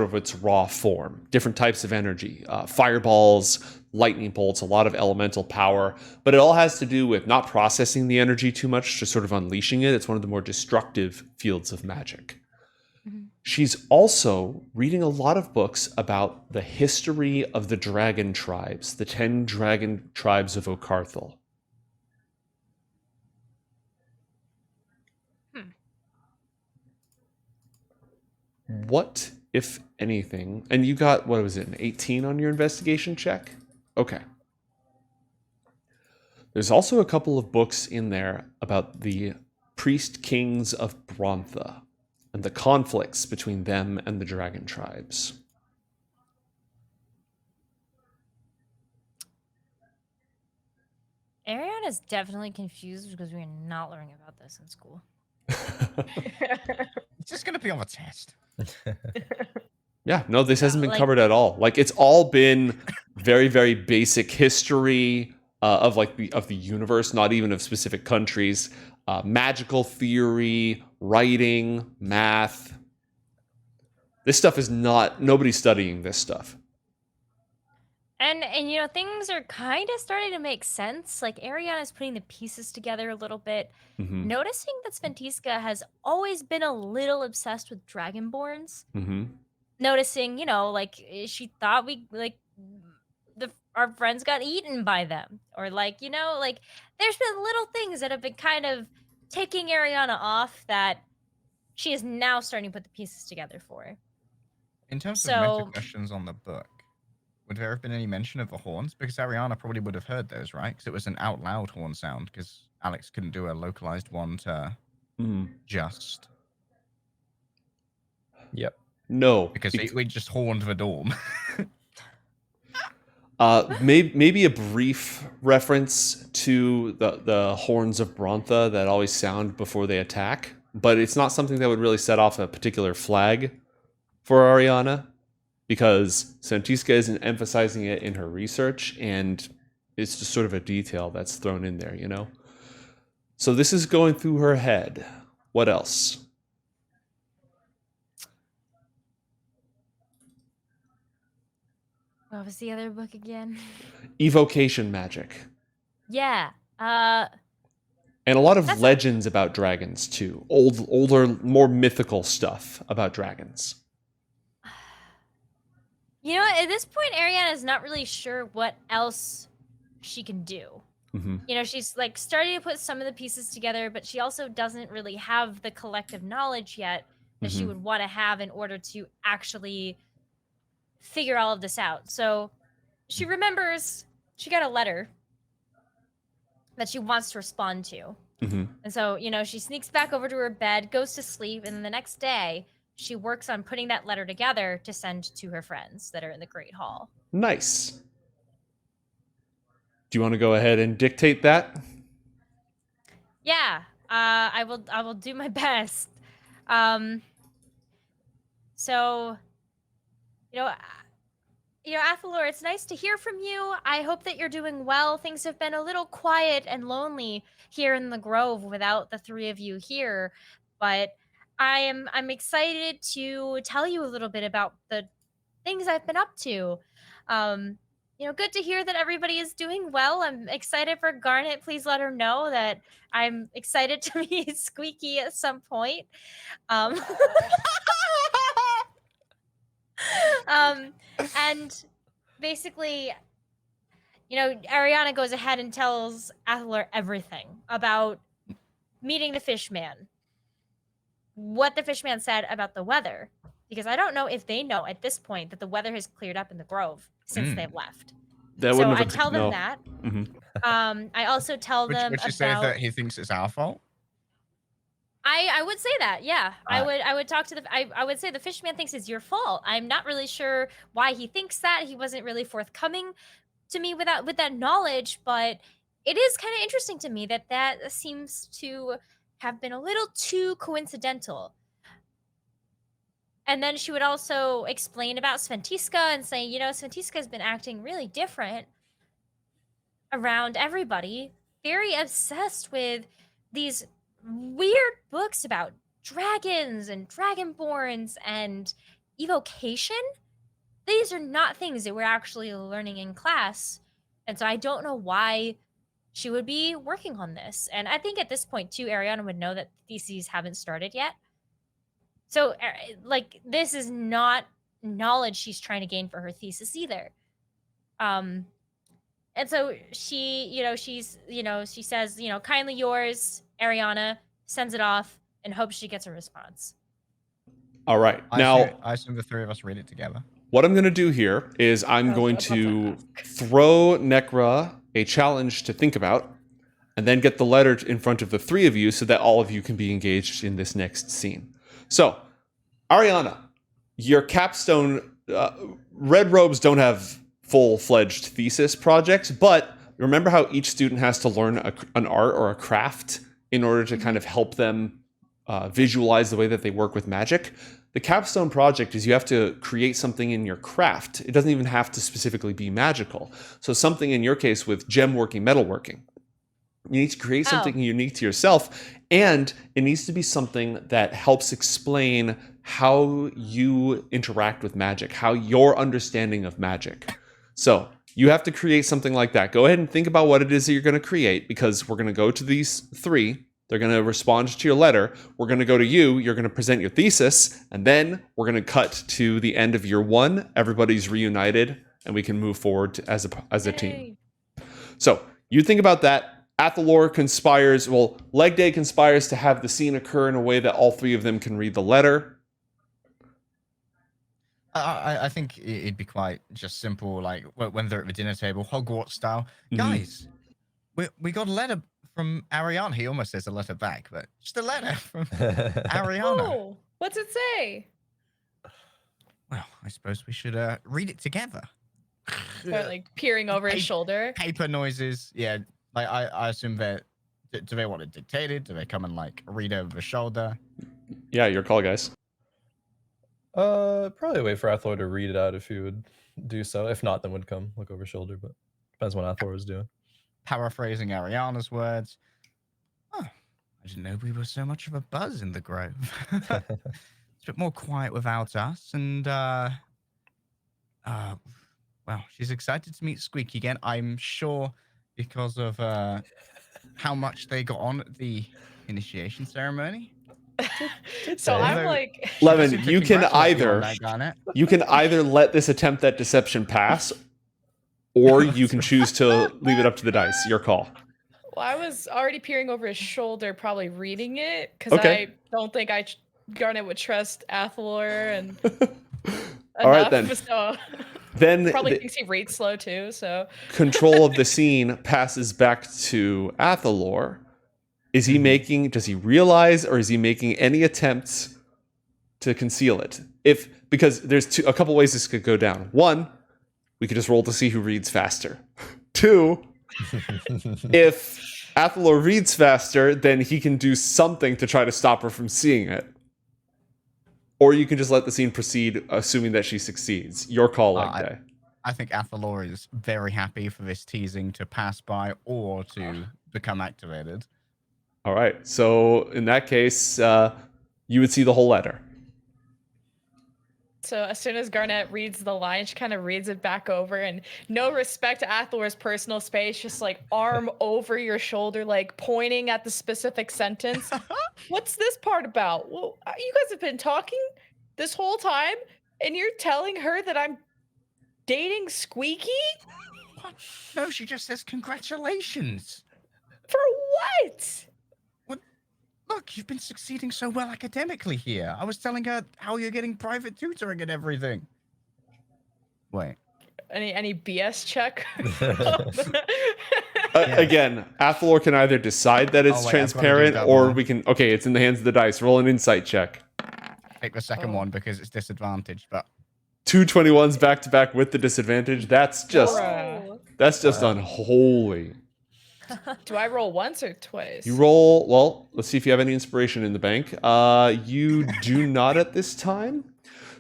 raw form. Different types of energy, fireballs, lightning bolts, a lot of elemental power, but it all has to do with not processing the energy too much, just sort of unleashing it. It's one of the more destructive fields of magic. Mm-hmm. She's also reading a lot of books about the history of the dragon tribes, the 10 dragon tribes of Okarthal. What, if anything, and you got, what was it, an 18 on your investigation check? Okay. There's also a couple of books in there about the priest kings of Brontha and the conflicts between them and the dragon tribes. Arianna is definitely confused because we're not learning about this in school. It's just going to be on a test. Yeah, no, this hasn't been like- covered at all. Like, it's all been very, very basic history of the universe, not even of specific countries. Magical theory, writing, math. This stuff is nobody's studying this stuff. And you know, things are kind of starting to make sense. Like Arianna's putting the pieces together a little bit. Mm-hmm. Noticing that Sventiska has always been a little obsessed with dragonborns. Mm-hmm. Noticing, you know, like she thought our friends got eaten by them, or like, you know, like there's been little things that have been kind of taking Arianna off that she is now starting to put the pieces together for. In terms of So- meta questions on the book, would there have been any mention of the horns? Because Arianna probably would have heard those, right? Because it was an out loud horn sound, because Alex couldn't do a localized one to just. Yep. No, Because we just horned the dorm. maybe a brief reference to the horns of Brontha that always sound before they attack, but it's not something that would really set off a particular flag for Arianna, because Sventiska isn't emphasizing it in her research, and it's just sort of a detail that's thrown in there, you know? So this is going through her head. What else? What was the other book again? Evocation magic. Yeah. And a lot of That's legends about dragons, too. Older, more mythical stuff about dragons. You know, at this point, Arianna is not really sure what else she can do. Mm-hmm. You know, she's like starting to put some of the pieces together, but she also doesn't really have the collective knowledge yet that she Mhm. would want to have in order to actually figure all of this out. So she remembers she got a letter that she wants to respond to. Mm-hmm. And so, you know, she sneaks back over to her bed, goes to sleep, and then the next day, she works on putting that letter together to send to her friends that are in the Great Hall. Nice. Do you want to go ahead and dictate that? Yeah, I will do my best. So, you know, Athalor, it's nice to hear from you. I hope that you're doing well. Things have been a little quiet and lonely here in the Grove without the three of you here, but I'm excited to tell you a little bit about the things I've been up to. Good to hear that everybody is doing well. I'm excited for Garnet. Please let her know that I'm excited to meet Squeaky at some point. Um, and basically, Arianna goes ahead and tells Athalor everything about meeting the fishman, what the fishman said about the weather, because I don't know if they know at this point that the weather has cleared up in the Grove since they've left. That So wouldn't I have tell them that. I also tell them Would you say about. that he thinks it's our fault? I would say that, yeah. I would talk to I would say the fishman thinks it's your fault. I'm not really sure why he thinks that. He wasn't really forthcoming to me with that knowledge, but it is kind of interesting to me that seems to have been a little too coincidental. And then she would also explain about Sventiska and say, Sventiska has been acting really different around everybody, very obsessed with these weird books about dragons and dragonborns and evocation. These are not things that we're actually learning in class. And so I don't know why she would be working on this. And I think at this point, too, Arianna would know that theses haven't started yet. So, this is not knowledge she's trying to gain for her thesis either. And so she says, kindly yours, Arianna, sends it off and hopes she gets a response. All right. Now, I assume the three of us read it together. what I'm going to do here is I'm going to throw Necra a challenge to think about, and then get the letter in front of the three of you so that all of you can be engaged in this next scene. So, Arianna, your capstone, red robes don't have full-fledged thesis projects, but remember how each student has to learn an art or a craft in order to kind of help them visualize the way that they work with magic? The capstone project is you have to create something in your craft. It doesn't even have to specifically be magical. So something in your case with gem working, metalworking. You need to create something unique to yourself, and it needs to be something that helps explain how you interact with magic, how your understanding of magic. So you have to create something like that. Go ahead and think about what it is that you're going to create, because we're going to go to these three. They're going to respond to your letter. We're going to go to you. You're going to present your thesis, and then we're going to cut to the end of year one. Everybody's reunited, and we can move forward as a team. So you think about that. Athalor conspires, Leg Day conspires to have the scene occur in a way that all three of them can read the letter. I think it'd be quite just simple, like when they're at the dinner table, Hogwarts style. Guys, we got a letter from Arianna. He almost says a letter back, but just a letter from Arianna. Oh, what's it say? Well, I suppose we should read it together. Start, like peering over his shoulder. Paper noises. Yeah, like I assume do they want it dictated? Do they come and like read over the shoulder? Yeah, your call, guys. Probably wait for Athalor to read it out if he would do so. If not, then would come look over his shoulder, but depends what Athalor was doing. Paraphrasing Arianna's words. Oh, I didn't know we were so much of a buzz in the Grove. It's a bit more quiet without us, and well, she's excited to meet Squeaky again. I'm sure because of how much they got on at the initiation ceremony. So I'm like, Levin, you can either let this attempt at deception pass, or you can choose to leave it up to the dice. Your call. Well, I was already peering over his shoulder, probably reading it, because I don't think Garnet would trust Athalor and all right then. So Then probably thinks he reads slow too. So control of the scene passes back to Athalor. Is he does he realize, or is he making any attempts to conceal it? Because there's a couple ways this could go down. One, we could just roll to see who reads faster. Two, if Athalor reads faster, then he can do something to try to stop her from seeing it. Or you can just let the scene proceed, assuming that she succeeds. Your call, Leg Day. I think Athalor is very happy for this teasing to pass by or to become activated. All right. So in that case, you would see the whole letter. So as soon as Garnet reads the line, she kind of reads it back over, and no respect to Athalor's personal space, just like arm over your shoulder, like pointing at the specific sentence. What's this part about? Well, you guys have been talking this whole time, and you're telling her that I'm dating Squeaky? What? No, she just says congratulations. For what? Look, you've been succeeding so well academically here. I was telling her how you're getting private tutoring and everything. Wait. Any BS check? Again, Athalor can either decide that it's Oh, wait, I've gotta do transparent, that or one. we can. Okay, it's in the hands of the dice. Roll an insight check. Take the second Oh. one because it's disadvantaged, but 2 21s back to back with the disadvantage. That's just Bruh. that's unholy. Do I roll once or twice? You roll. Well, let's see if you have any inspiration in the bank. You do not at this time.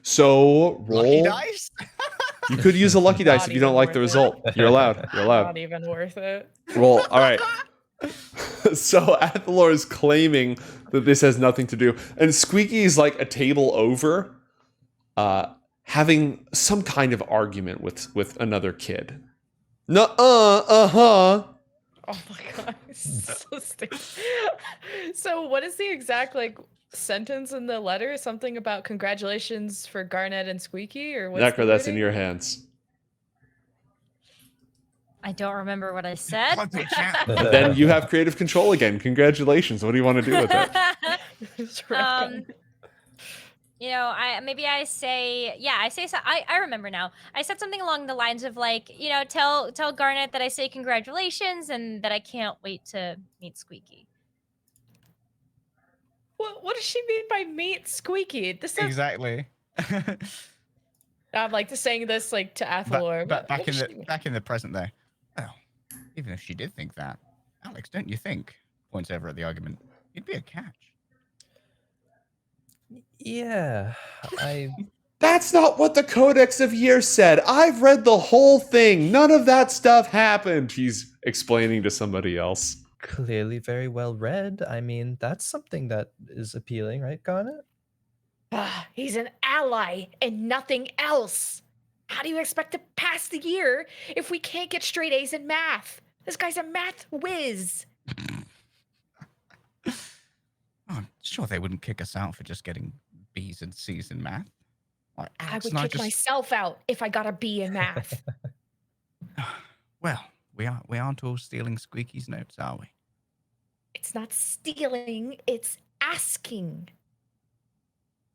So roll. lucky dice? You could use a lucky dice Not if you don't even like worth the it. result. You're allowed. You're allowed. Not even worth it. Roll. All right. So Athalor is claiming that this has nothing to do, and Squeaky is like a table over, having some kind of argument with another kid. No, huh. Oh my god, so stupid. So what is the exact like sentence in the letter? Something about congratulations for Garnet and Squeaky, or what's Anacra, the that's in wording? your hands. I don't remember what I said. Plug the chat. Then you have creative control again. Congratulations. What do you want to do with it? Just retcon. I say so. I remember now. I said something along the lines of like, tell Garnet that I say congratulations and that I can't wait to meet Squeaky. What does she mean by meet Squeaky? This is Exactly. I'm like just saying this like to Athalor. But back what in does the she mean? back in the present though. Well, even if she did think that, Alex, don't you think? Points over at the argument. It'd be a catch. Yeah, That's not what the Codex of Years said. I've read the whole thing. None of that stuff happened. He's explaining to somebody else. clearly very well read. I mean, that's something that is appealing, right, Garnet? He's an ally and nothing else. How do you expect to pass the year if we can't get straight A's in math? This guy's a math whiz. Oh, I'm sure they wouldn't kick us out for just getting B's and C's in math. Like, I Alex would and kick myself out if I got a B in math. Well, we aren't all stealing Squeaky's notes, are we? It's not stealing, it's asking.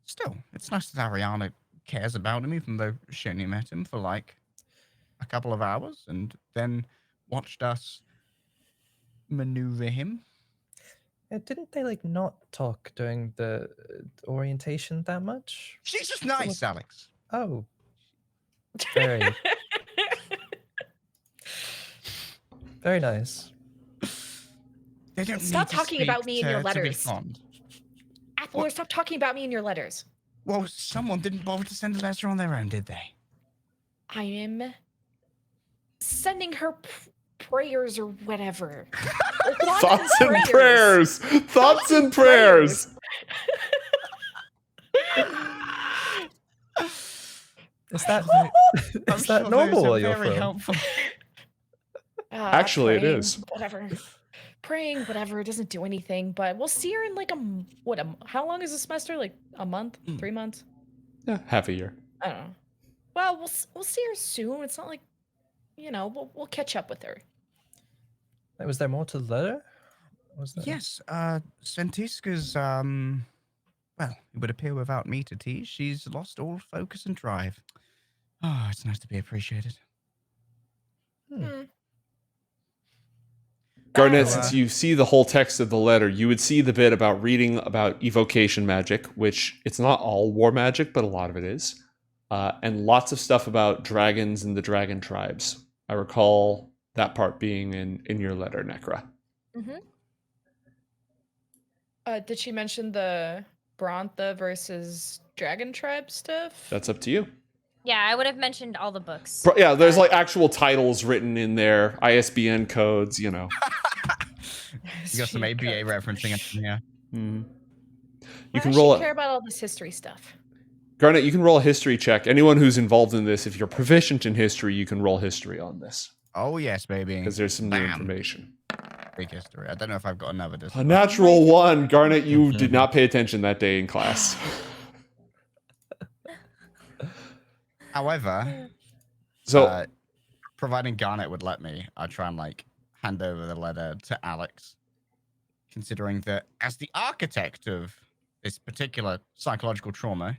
Still, it's nice that Arianna cares about him, even though she only met him for like a couple of hours and then watched us maneuver him. Yeah, didn't they like not talk during the orientation that much? She's just nice, Alex. Oh, very, very nice. They don't Stop need to talking about speak me in your to be letters. fond. Athalor, stop talking about me in your letters. Well, someone didn't bother to send a letter on their own, did they? I am sending her prayers or whatever. Thoughts and prayers. Thoughts and prayers. Is that I'm is that sure normal those are where you're very from? helpful. Actually, it praying, is. Whatever. Praying, whatever, doesn't do anything, but we'll see her in like how long is the semester? Like a month? 3 months? Yeah, half a year. I don't know. Well, we'll see her soon. It's not like, we'll catch up with her. Was there more to the letter? Was there? Yes, Sventiska's, well, it would appear without me to tease, she's lost all focus and drive. Oh, it's nice to be appreciated. Garnet, So, since you see the whole text of the letter, you would see the bit about reading about evocation magic, which it's not all war magic, but a lot of it is. And lots of stuff about dragons and the dragon tribes. I recall that part being in your letter, Necra. Mm-hmm. Did she mention the Brontha versus Dragon Tribe stuff? That's up to you. Yeah, I would have mentioned all the books. Yeah, there's like actual titles written in there, ISBN codes, you know. You got some ABA referencing up in here. You Why can does roll she care about all this history stuff? Garnet, you can roll a history check. Anyone who's involved in this, if you're proficient in history, you can roll history on this. Oh, yes, baby. Because there's some new Bam. information. Big history. I don't know if I've got another A discipline. natural 1. Garnet, you did not pay attention that day in class. However, So, providing Garnet would let me, I'd try and like hand over the letter to Alex, considering that as the architect of this particular psychological trauma,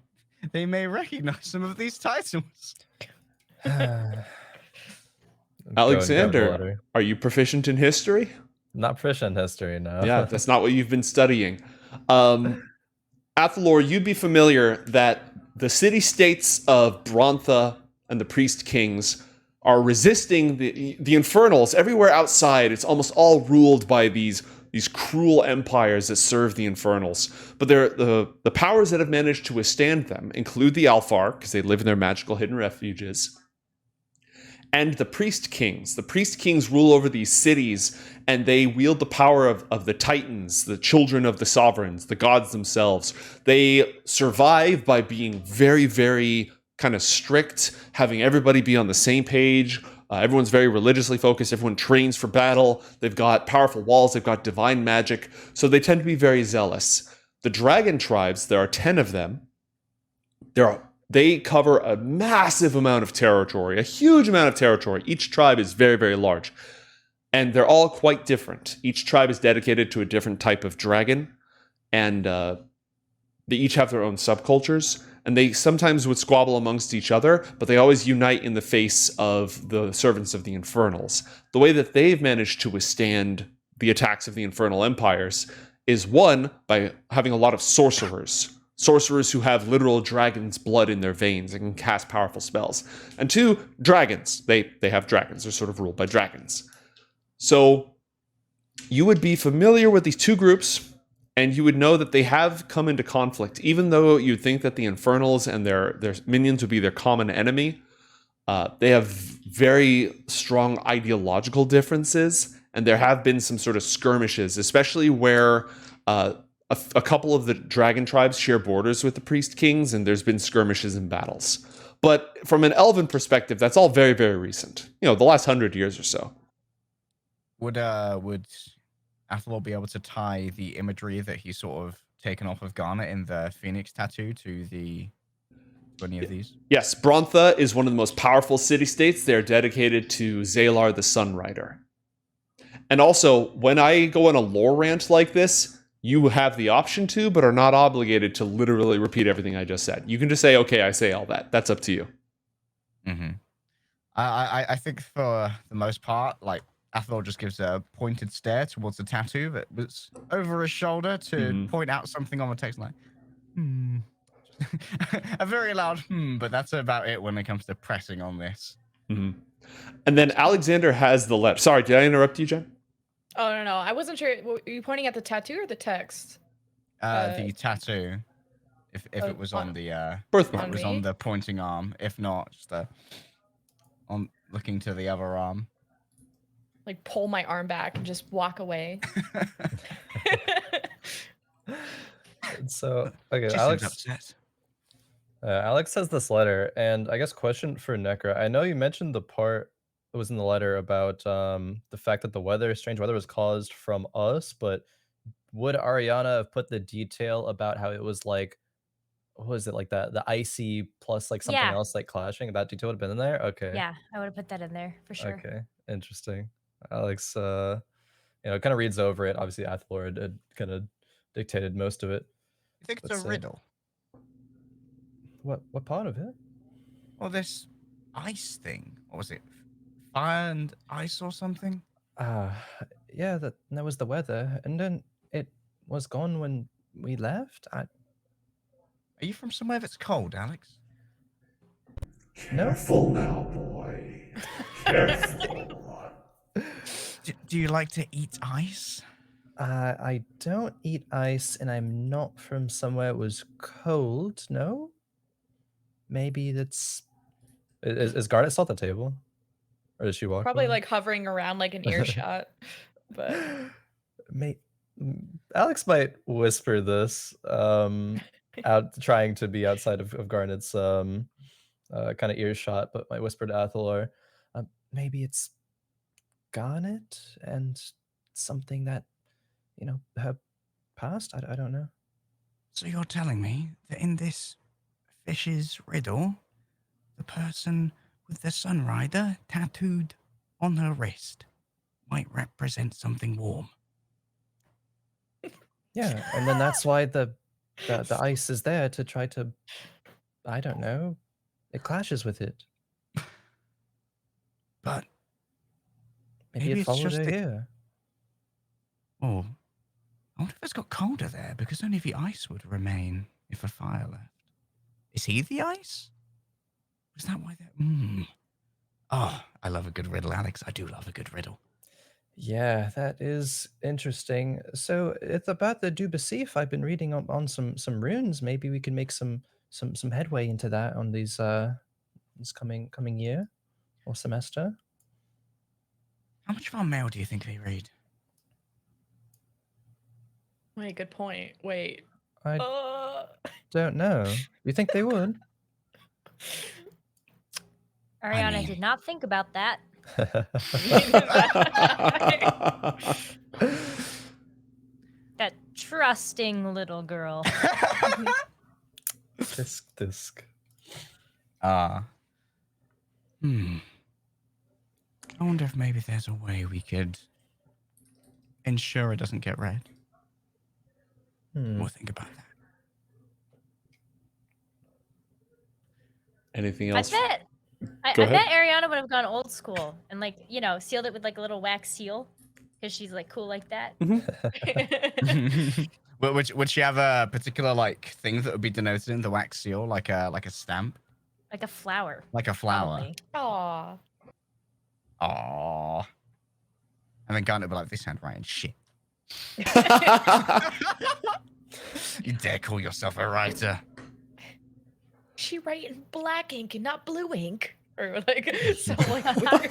they may recognize some of these titles. Alexander, are you proficient in history? Not proficient in history, no. Yeah, that's not what you've been studying. Athalor, you'd be familiar that the city-states of Brontha and the Priest Kings are resisting the Infernals everywhere outside. It's almost all ruled by these cruel empires that serve the Infernals. But the powers that have managed to withstand them include the Alfar, because they live in their magical hidden refuges, and the Priest Kings. The Priest Kings rule over these cities, and they wield the power of the Titans, the children of the sovereigns, the gods themselves. They survive by being very, very kind of strict, having everybody be on the same page. Everyone's very religiously focused. Everyone trains for battle. They've got powerful walls. They've got divine magic. So they tend to be very zealous. The dragon tribes, there are 10 of them. They cover a massive amount of territory, a huge amount of territory. Each tribe is very, very large. And they're all quite different. Each tribe is dedicated to a different type of dragon. And they each have their own subcultures. And they sometimes would squabble amongst each other, but they always unite in the face of the servants of the Infernals. The way that they've managed to withstand the attacks of the Infernal Empires is, one, by having a lot of sorcerers. Sorcerers who have literal dragon's blood in their veins and can cast powerful spells. And 2, dragons. They have dragons. They're sort of ruled by dragons. So you would be familiar with these two groups, and you would know that they have come into conflict. Even though you'd think that the Infernals and their minions would be their common enemy, they have very strong ideological differences, and there have been some sort of skirmishes, especially where a couple of the dragon tribes share borders with the Priest Kings, and there's been skirmishes and battles. But from an elven perspective, that's all very, very recent. You know, the last 100 years or so. Would Athalor be able to tie the imagery that he's sort of taken off of Garnet in the Phoenix tattoo to any of these? Yes, Brontha is one of the most powerful city-states. They're dedicated to Zalar the Sunrider. And also, when I go on a lore rant like this, you have the option to, but are not obligated to literally repeat everything I just said. You can just say, okay, I say all that. That's up to you. Mm-hmm. I think for the most part, like, Athalor just gives a pointed stare towards the tattoo that was over his shoulder to point out something on the text line. A very loud but that's about it when it comes to pressing on this. And then Alexander has the letter. Sorry, did I interrupt you, Jen? Oh, no. I wasn't sure. Were you pointing at the tattoo or the text? The tattoo. If it was on the birthmark, it was on the pointing arm. If not, just on looking to the other arm. Like pull my arm back and just walk away. So, okay, Just Alex. upset. Alex has this letter, and I guess question for Necra. I know you mentioned the part that was in the letter about the fact that strange weather was caused from us, but would Arianna have put the detail about how it was like, what was it, like the icy plus like something else like clashing? That detail would have been in there? Okay. Yeah, I would have put that in there for sure. Okay, interesting. Alex, kind of reads over it. Obviously, Athalor had kind of dictated most of it. You think it's Let's a see. riddle? What part of it? Well, this ice thing. What was it? Fire and ice or something? Yeah, that was the weather, and then it was gone when we left. Are you from somewhere that's cold, Alex? Careful now, boy. Careful. Do you like to eat ice? I don't eat ice, and I'm not from somewhere it was cold, no? Maybe that's Is Garnet still at the table? Or did she walk Probably away? like hovering around like an earshot. But Alex might whisper this, out trying to be outside of Garnet's kind of earshot, but might whisper to Athalor, maybe it's Garnet and something that, her past? I don't know. So you're telling me that in this fish's riddle, the person with the Sunrider tattooed on her wrist might represent something warm? Yeah, and then that's why the ice is there to try to, I don't know, it clashes with it. But Maybe maybe it it's followed just her the- here. Oh, I wonder if it's got colder there because only the ice would remain if a fire left. Is he the ice? Is that why they're... Oh, I love a good riddle, Alex. I do love a good riddle. Yeah, that is interesting. So it's about the Dubasif. I've been reading on some runes. Maybe we can make some headway into that on these this coming year or semester. How much of our mail do you think they read? wait, good point. Wait. I don't know. You think they would? Arianna mean- did not think about that. That trusting little girl. Tisk. I wonder if maybe there's a way we could ensure it doesn't get read. We'll think about that. Anything I else? bet. I Go bet ahead. Arianna would have gone old school and sealed it with like a little wax seal because she's like cool like that. Well, would she have a particular thing that would be denoted in the wax seal, like a stamp, Like a flower. like a flower? Probably. Aw. Aww. And then Garnet would be like, "This handwriting shit. You dare call yourself a writer?" She write in black ink and not blue ink. Or like so like weird.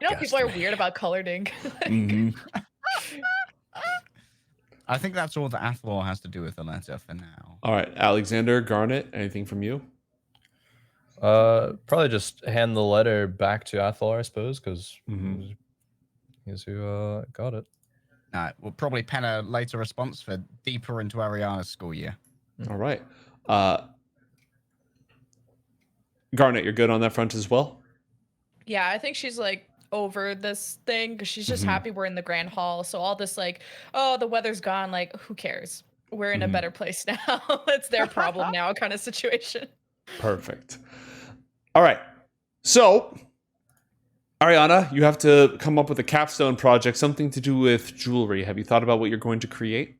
You know people are weird about colored ink. Mhm. I think that's all that Athalor has to do with the letter for now. All right, Alexander, Garnet, anything from you? Probably just hand the letter back to Athalor, I suppose, because he's who got it. We'll probably pen a later response for deeper into Arianna's school year. All right. Garnet, you're good on that front as well? Yeah, I think she's like over this thing because she's just happy we're in the grand hall. So all this like, oh, the weather's gone. Like, who cares? We're in a better place now. It's their problem now, kind of situation. Perfect. All right. So, Arianna, you have to come up with a capstone project, something to do with jewelry. Have you thought about what you're going to create?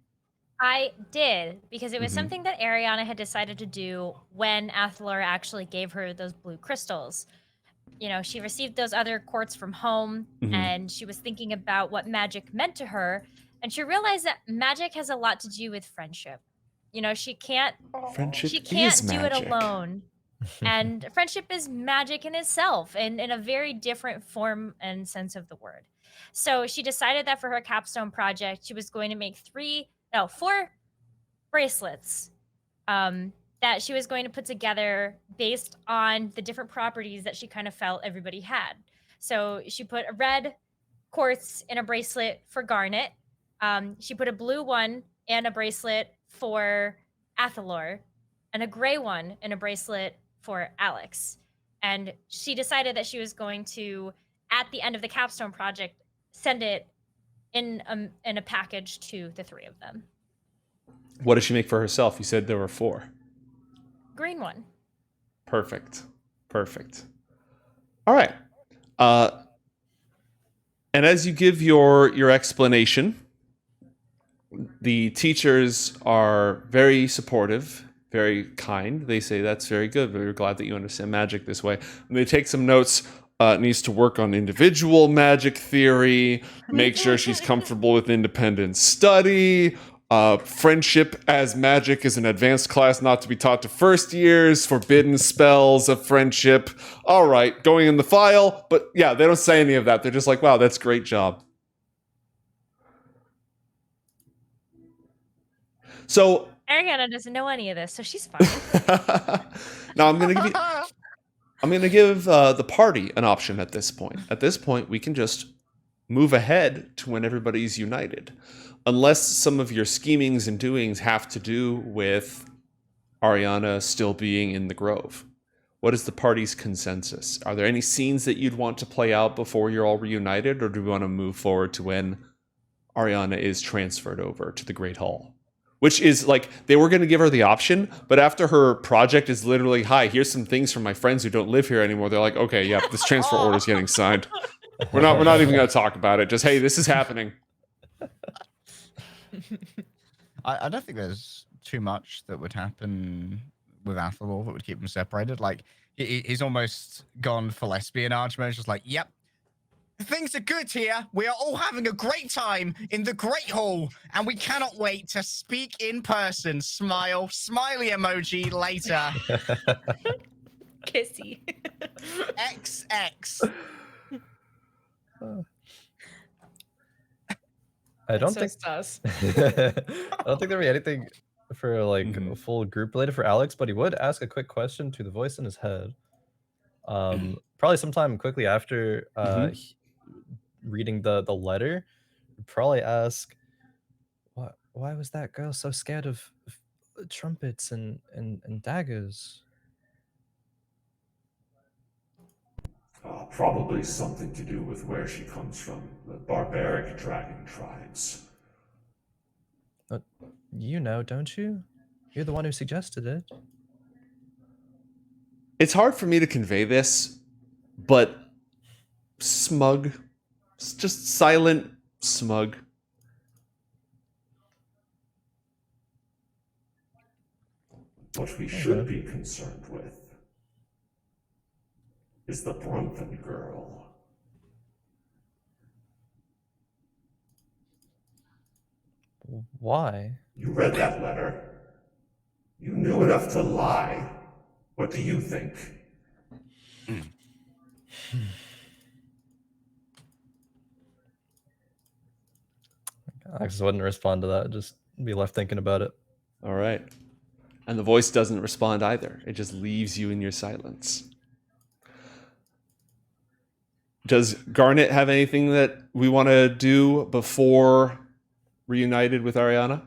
I did, because it was something that Arianna had decided to do when Athalor actually gave her those blue crystals. She received those other quartz from home, and she was thinking about what magic meant to her, and she realized that magic has a lot to do with friendship. She can't Friendship she can't is do it magic. alone. And friendship is magic in itself, and in a very different form and sense of the word. So she decided that for her capstone project, she was going to make 4 bracelets that she was going to put together based on the different properties that she kind of felt everybody had. So she put a red quartz in a bracelet for Garnet. She put a blue one in a bracelet for Athalor, and a gray one in a bracelet for Alex. And she decided that she was going to, at the end of the capstone project, send it in a package to the 3 of them. What did she make for herself? You said there were 4. Green one. Perfect. All right. And as you give your explanation, the teachers are very supportive, very kind. They say, "That's very good. We're glad that you understand magic this way." And they take some notes. Needs to work on individual magic theory, make sure she's comfortable with independent study, Friendship as magic is an advanced class not to be taught to first years. Forbidden spells of friendship. All right, going in the file. But yeah, they don't say any of that. They're just like, wow, that's a great job. So Arianna doesn't know any of this, so she's fine. now I'm gonna give the party an option at this point. At this point, we can just move ahead to when everybody's united. Unless some of your schemings and doings have to do with Arianna still being in the Grove. What is the party's consensus? Are there any scenes that you'd want to play out before you're all reunited, or do we want to move forward to when Arianna is transferred over to the Great Hall? Which is like, they were going to give her the option, but after her project is literally, hi, here's some things from my friends who don't live here anymore, they're like, okay, yeah, this transfer order is getting signed. We're not even going to talk about it. Just, hey, this is happening. I don't think there's too much that would happen with Athalor that would keep them separated. Like, he's almost gone full espionage mode. Just like, yep, things are good here. We are all having a great time in the Great Hall, and we cannot wait to speak in person. Smile, smiley emoji later. Kissy. XX. I don't So think sus. I don't think there'd be anything for like a full group related for Alex, but he would ask a quick question to the voice in his head. Probably sometime quickly after reading the letter, probably ask, why was that girl so scared of trumpets and daggers? Probably something to do with where she comes from, the barbaric dragon tribes. You know, don't you? You're the one who suggested it. It's hard for me to convey this, but smug. Just silent, smug. What we should be concerned with is the Brunton girl. Why? You read that letter. You knew enough to lie. What do you think? I just wouldn't respond to that. Just be left thinking about it. All right. And the voice doesn't respond either. It just leaves you in your silence. Does Garnet have anything that we want to do before reunited with Arianna?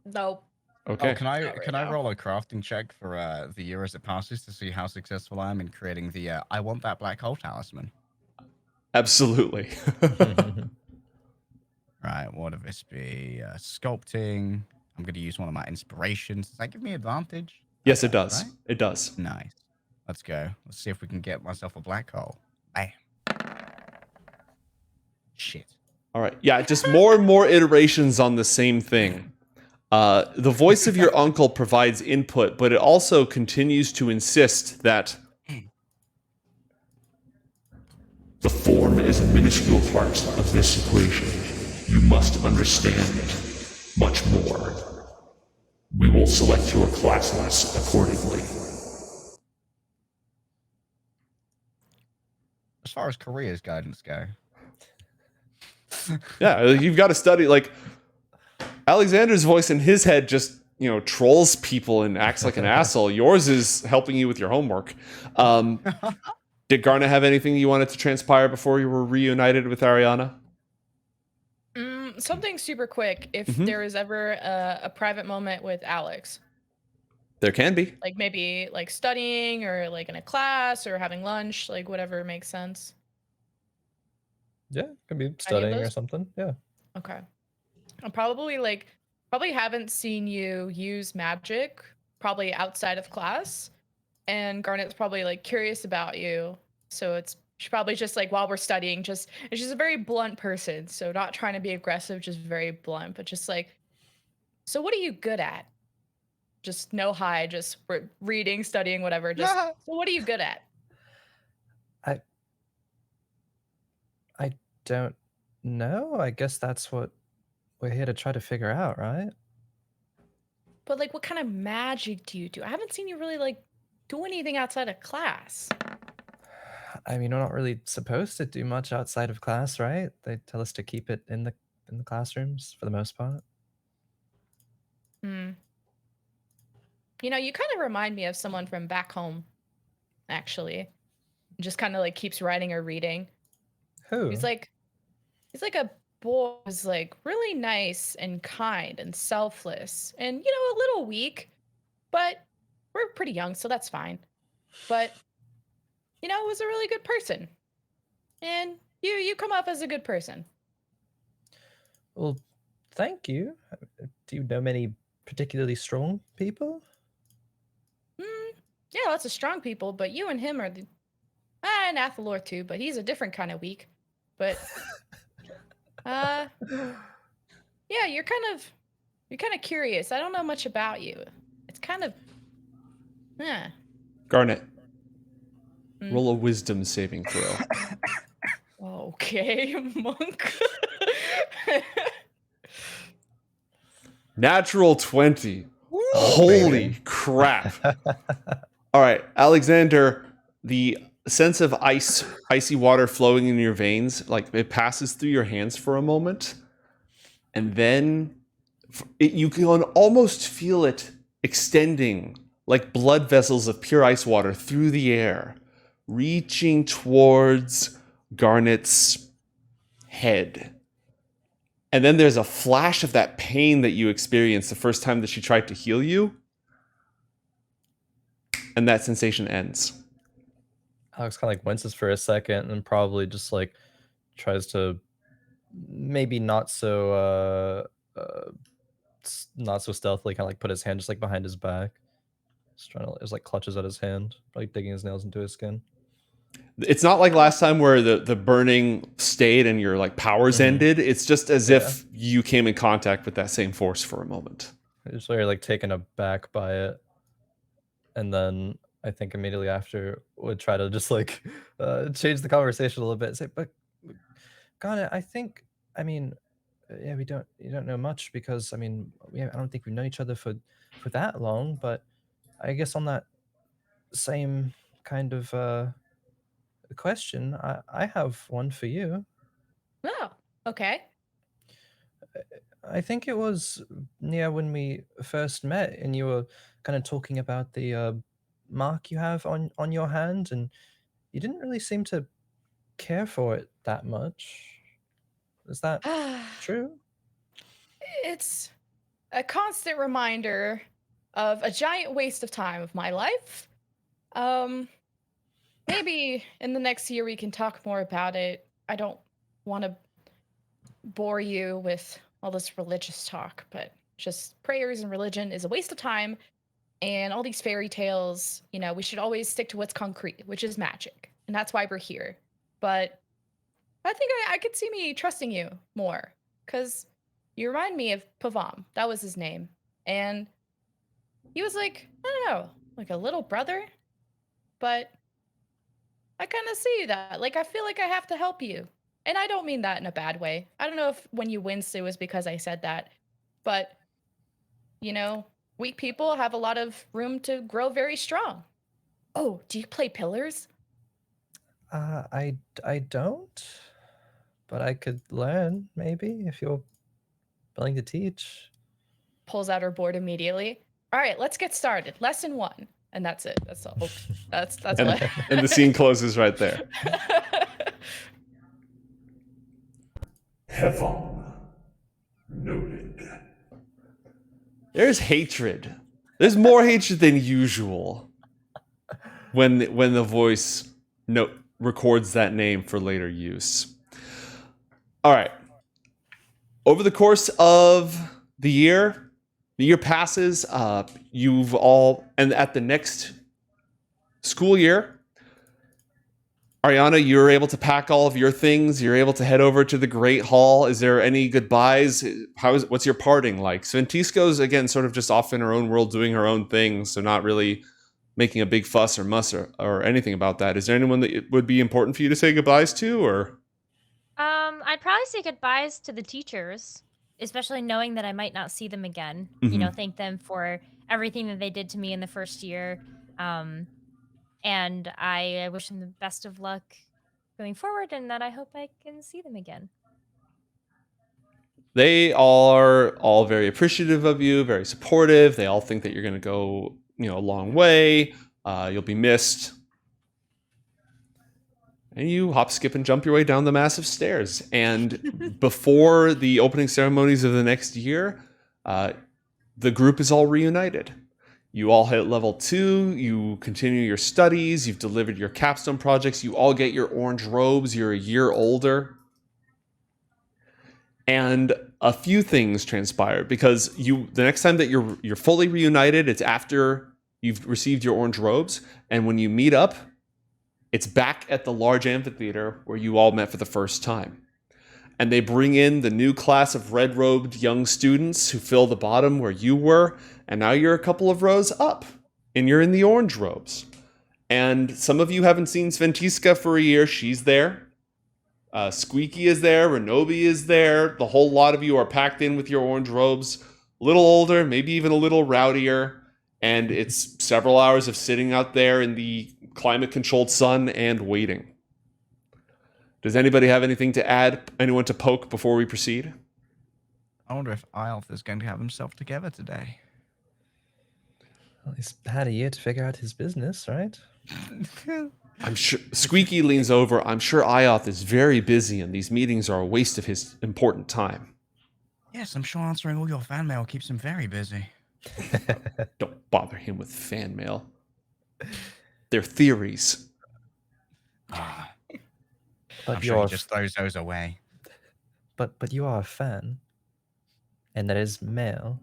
Nope. Okay. Oh, can I now. roll a crafting check for the year as it passes to see how successful I am in creating the I want that black hole talisman? Absolutely. Right, what would this be? Sculpting. I'm going to use one of my inspirations. Does that give me advantage? Yes, it does. Right? It does. Nice. Let's go. Let's see if we can get myself a black hole. Bam. Shit. All right. Yeah, just more and more iterations on the same thing. The voice of your uncle provides input, but it also continues to insist that The form is a minuscule part of this equation. You must understand much more. We will select your classes accordingly. As far as careers guidance go. yeah, you've got to study. Like Alexander's voice in his head just trolls people and acts like an asshole. Yours is helping you with your homework. Did Garnet have anything you wanted to transpire before you were reunited with Arianna? Something super quick. If there is ever a private moment with Alex, There can be. like maybe like studying or like in a class or having lunch, like whatever makes sense. Yeah, could be studying or those? something. Yeah. Okay. I probably haven't seen you use magic probably outside of class, and Garnet's probably like curious about you. So she's probably just like while we're studying, and she's a very blunt person, so not trying to be aggressive, just very blunt, but just like, so what are you good at? Just no hide, just reading, studying, whatever. Just so what are you good at? I don't know. I guess that's what we're here to try to figure out, right? But like, what kind of magic do you do? I haven't seen you really like do anything outside of class. I mean, we're not really supposed to do much outside of class, right? They tell us to keep it in the classrooms for the most part. Hmm. You know, you kind of remind me of someone from back home, actually. Just kind of like keeps writing or reading. Who? He's like a boy who's like really nice and kind and selfless and, you know, a little weak, but we're pretty young, so that's fine. But, you know, was a really good person. And you come off as a good person. Well, thank you. Do you know many particularly strong people? Yeah, lots of strong people, but you and him are the and Athalor too, but he's a different kind of weak. But yeah, you're kind of curious. I don't know much about you. It's kind of Garnet, Hmm. roll a wisdom saving throw. Okay, monk. Natural 20. Holy crap. All right, Alexander, the sense of icy water flowing in your veins, like it passes through your hands for a moment, and then you can almost feel it extending like blood vessels of pure ice water through the air, reaching towards Garnet's head. And then there's a flash of that pain that you experienced the first time that she tried to heal you. And that sensation ends. Alex kind of like winces for a second and probably just like tries to maybe not so stealthily kind of like put his hand just like behind his back. Just trying to just like clutches at his hand, like digging his nails into his skin. It's not like last time where the burning stayed and your like powers ended. It's just as if you came in contact with that same force for a moment. Just very like taken aback by it. And then I think immediately after would try to just like change the conversation a little bit. Say, but Garnet, I mean, yeah, you don't know much because I mean, I don't think we've known each other for that long. But I guess on that same kind of question, I have one for you. Oh, okay. I think it was near when we first met, and you were kind of talking about the mark you have on your hand, and you didn't really seem to care for it that much. Is that true? It's a constant reminder of a giant waste of time of my life. Maybe in the next year we can talk more about it. I don't want to bore you with all this religious talk, but just prayers and religion is a waste of time. And all these fairy tales, you know, we should always stick to what's concrete, which is magic. And that's why we're here. But I think I could see me trusting you more because you remind me of Pavam. That was his name. And he was like, I don't know, like a little brother. But I kind of see that. Like, I feel like I have to help you. And I don't mean that in a bad way. I don't know if when you winced it was because I said that. But, you know, weak people have a lot of room to grow very strong. Oh, do you play pillars? I don't, but I could learn maybe if you're willing to teach. Pulls out her board immediately. All right, let's get started. Lesson 1. And that's it. That's all. That's And, what. and the scene closes right there. Heaven. Noted. There's hatred. There's more hatred than usual when the voice records that name for later use. All right. Over the course of the year passes. You've all, and at the next school year, Arianna, you're able to pack all of your things. You're able to head over to the Great Hall. Is there any goodbyes? What's your parting like? Sventisco's, again, sort of just off in her own world doing her own thing, so not really making a big fuss or muss or anything about that. Is there anyone that it would be important for you to say goodbyes to, or? I'd probably say goodbyes to the teachers. especially knowing that I might not see them again. Thank them for everything that they did to me in the first year. And I wish them the best of luck going forward, and that I hope I can see them again. They are all very appreciative of you, very supportive. They all think that you're going to go, a long way. You'll be missed. And you hop, skip, and jump your way down the massive stairs. And before the opening ceremonies of the next year, the group is all reunited. You all hit level 2. You continue your studies. You've delivered your capstone projects. You all get your orange robes. You're a year older. And a few things transpire because the next time that you're fully reunited, it's after you've received your orange robes. And when you meet up, it's back at the large amphitheater where you all met for the first time. And they bring in the new class of red-robed young students who fill the bottom where you were. And now you're a couple of rows up and you're in the orange robes. And some of you haven't seen Sventiska for a year. She's there. Squeaky is there. Renobi is there. The whole lot of you are packed in with your orange robes. A little older, maybe even a little rowdier. And it's several hours of sitting out there in the climate-controlled sun and waiting. Does anybody have anything to add? Anyone to poke before we proceed? I wonder if IOTH is going to have himself together today. Well, he's had a year to figure out his business, right? I'm sure Squeaky leans over. I'm sure IOTH is very busy and these meetings are a waste of his important time. Yes, I'm sure answering all your fan mail keeps him very busy. Don't bother him with fan mail. They're theories. But I'm sure he just throws those away. But you are a fan. And that is male.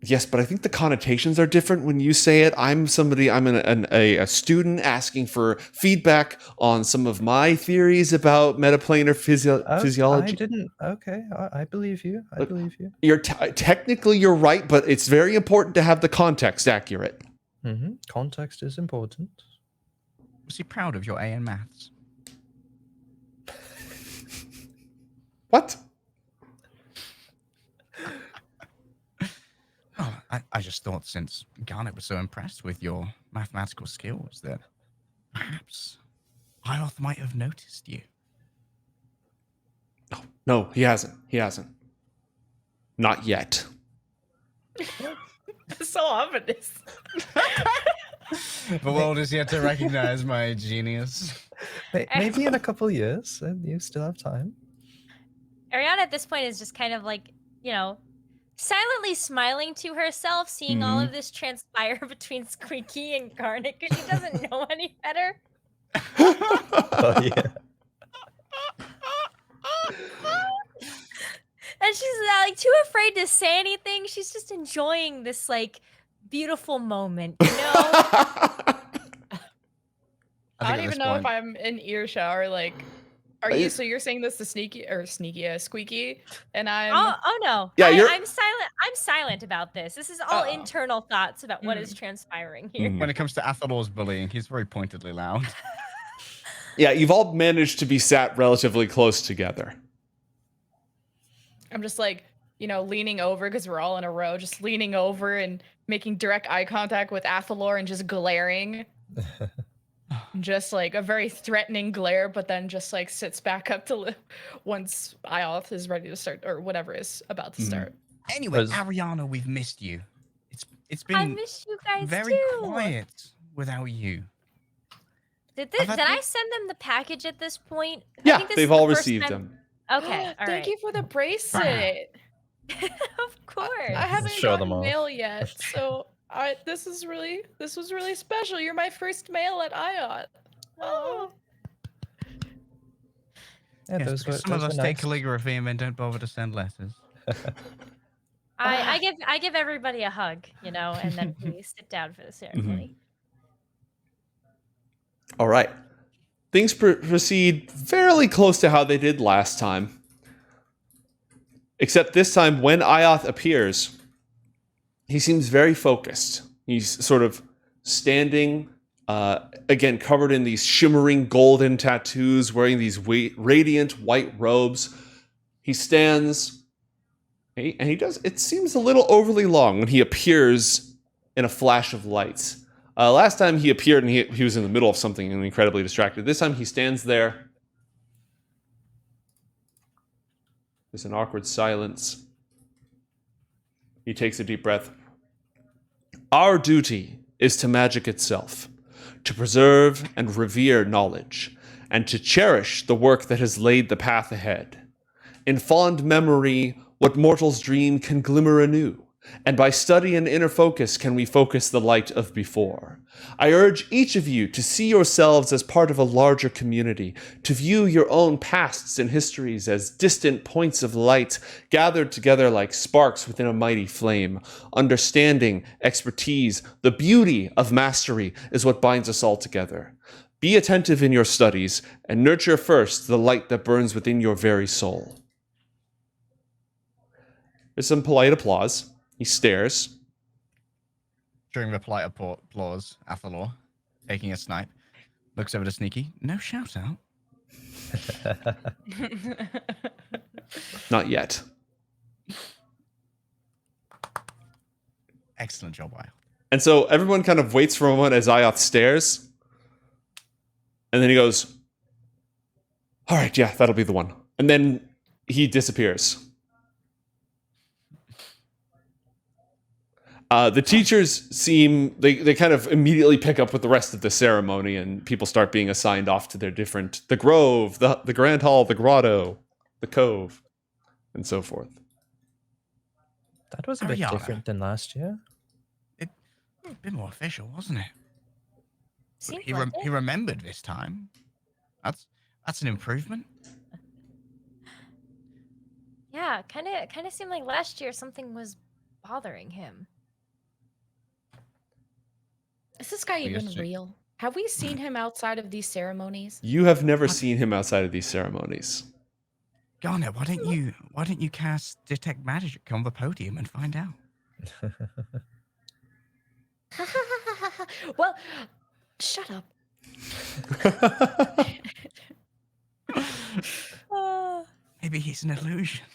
Yes, but I think the connotations are different when you say it. I'm a student asking for feedback on some of my theories about metaplanar physiology. I believe you. I believe you. Technically you're right, but it's very important to have the context accurate. Mm-hmm. Context is important. Was he proud of your A in maths? What? Oh, I just thought since Garnet was so impressed with your mathematical skills that perhaps IOTH might have noticed you. No, he hasn't. He hasn't. Not yet. So ominous. The world is yet to recognize my genius. Maybe in a couple years. You still have time. Arianna at this point is just kind of like, silently smiling to herself, seeing all of this transpire between Squeaky and Garnet because she doesn't know any better. Oh, yeah. And she's too afraid to say anything. She's just enjoying this beautiful moment, I don't even know if I'm in earshot or are you? So you're saying this to Squeaky, and I'm. Oh no! Yeah, I'm silent. I'm silent about this. This is all internal thoughts about what is transpiring here. When it comes to Athalor's bullying, he's very pointedly loud. Yeah, you've all managed to be sat relatively close together. I'm just leaning over because we're all in a row, just leaning over and making direct eye contact with Athalor and just glaring. Just a very threatening glare, but then just sits back up to once IOTH is ready to start or whatever is about to start. Anyway, Arianna, we've missed you. It's been I missed you guys very too. quiet without you. Did I send them the package at this point? Yeah, they've all received them. Okay, all right. Thank you for the bracelet. Of course. I haven't Show them gotten off. mail yet, so this was really special. You're my first mail at IOTH. Oh. Yeah, Yes, those were, some of those us were take nice. calligraphy and then don't bother to send letters. I give everybody a hug, and then we sit down for the ceremony. All right. Things proceed fairly close to how they did last time. Except this time, when IOTH appears, he seems very focused. He's sort of standing again covered in these shimmering golden tattoos, wearing these radiant white robes. He stands, and he does. It seems a little overly long when he appears in a flash of lights. Last time he appeared, and he was in the middle of something and incredibly distracted. This time he stands there. There's an awkward silence. He takes a deep breath. Our duty is to magic itself, to preserve and revere knowledge, and to cherish the work that has laid the path ahead. In fond memory, what mortals dream can glimmer anew, and by study and inner focus can we focus the light of before. I urge each of you to see yourselves as part of a larger community, to view your own pasts and histories as distant points of light gathered together like sparks within a mighty flame. Understanding, expertise, the beauty of mastery is what binds us all together. Be attentive in your studies and nurture first the light that burns within your very soul. There's some polite applause. He stares. During the polite applause, Athalor, taking a snipe, looks over to Sneaky. No shout out. Not yet. Excellent job, IOTH. And so everyone kind of waits for a moment as IOTH stares. And then he goes, all right, yeah, that'll be the one. And then he disappears. The teachers they kind of immediately pick up with the rest of the ceremony, and people start being assigned off to their different, the grove, the grand hall, the grotto, the cove, and so forth. That was a bit Arianna. different than last year. It was a bit more official, wasn't it? Seems He like it. remembered this time. That's an improvement. Yeah, kind of seemed like last year something was bothering him. Is this guy even Yes, real? Have we seen him outside of these ceremonies? You have never seen him outside of these ceremonies. Garnet, why don't you cast detect magic on the podium and find out? Well, shut up. Maybe he's an illusion.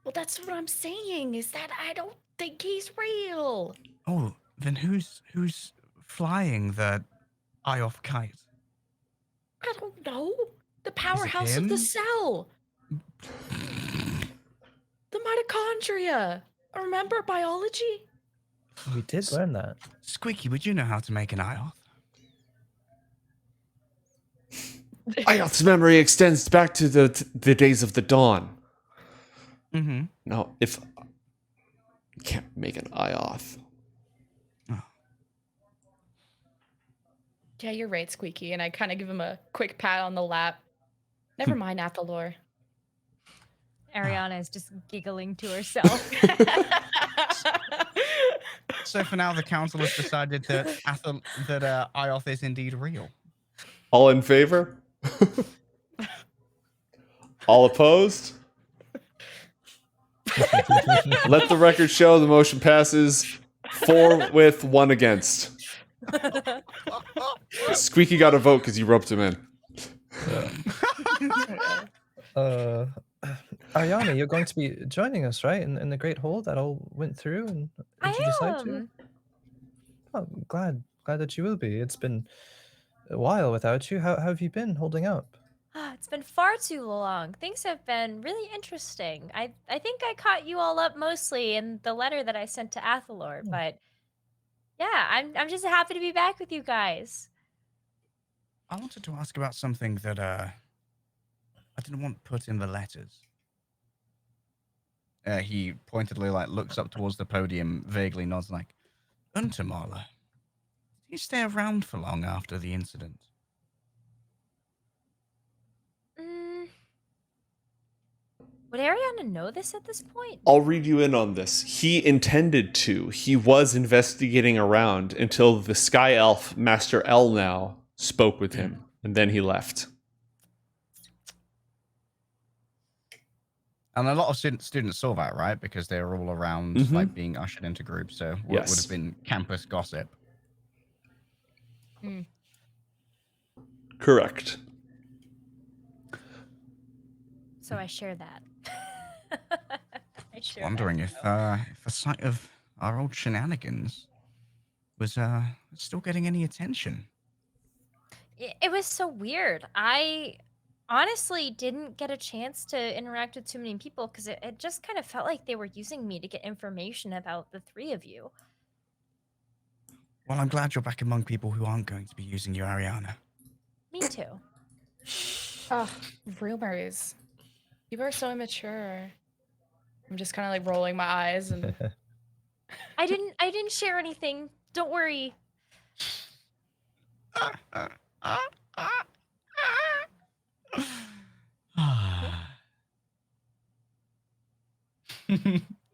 Well, that's what I'm saying, is that I don't think he's real. Oh, then who's flying the IOTH kite? I don't know. The powerhouse of the him? cell. The mitochondria. Remember biology? We did learn that. Squeaky, would you know how to make an IOTH? IOTH's memory extends back to the days of the dawn. Mm-hmm. Now, if you can't make an IOTH. Yeah, you're right, Squeaky. And I kind of give him a quick pat on the lap. Never mind, Athalor. Arianna is just giggling to herself. So for now, the council has decided that IOTH is indeed real. All in favor? All opposed? Let the record show the motion passes 4 with 1 against. Squeaky got a vote because you roped him in. Arianna, you're going to be joining us, right? In the Great Hall that all went through, and I did you decide to? am. Oh, glad that you will be. It's been a while without you. How have you been holding up? It's been far too long. Things have been really interesting. I think I caught you all up mostly in the letter that I sent to Athalor, but yeah, I'm just happy to be back with you guys. I wanted to ask about something that I didn't want put in the letters. He pointedly looks up towards the podium, vaguely nods like, Untamala, did you stay around for long after the incident? Would Arianna know this at this point? I'll read you in on this. He intended to. He was investigating around until the Sky Elf, Master Elnow, spoke with him, and then he left. And a lot of students saw that, right? Because they were all around, being ushered into groups. So what would Yes. have been campus gossip. Correct. So I share that. I share Wondering that. if a sight of our old shenanigans was still getting any attention. It was so weird. I honestly didn't get a chance to interact with too many people because it just kind of felt like they were using me to get information about the three of you. Well, I'm glad you're back among people who aren't going to be using you, Arianna. Me too. Oh, rumors. People are so immature. I'm just kind of like rolling my eyes and I didn't share anything. Don't worry.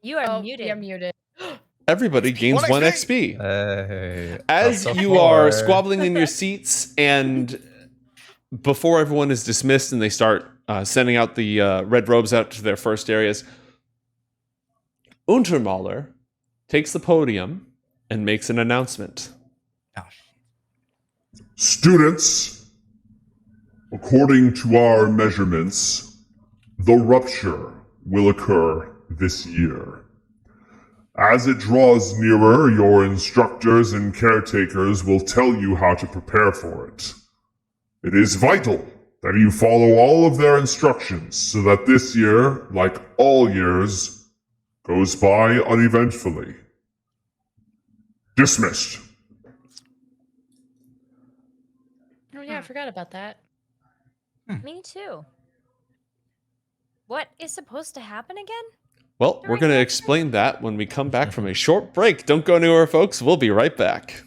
You are muted. Yeah, muted. Everybody gains 1 XP. Hey, As up to you are 4. squabbling in your seats, and before everyone is dismissed and they start sending out the red robes out to their first areas, Untermaler takes the podium and makes an announcement. Oh, Students, according to our measurements, the rupture will occur this year. As it draws nearer, your instructors and caretakers will tell you how to prepare for it. It is vital that you follow all of their instructions so that this year, like all years, goes by uneventfully. Dismissed. Oh yeah, I forgot about that. Me too. What is supposed to happen again? Well, we're going to explain that when we come back from a short break. Don't go anywhere, folks. We'll be right back.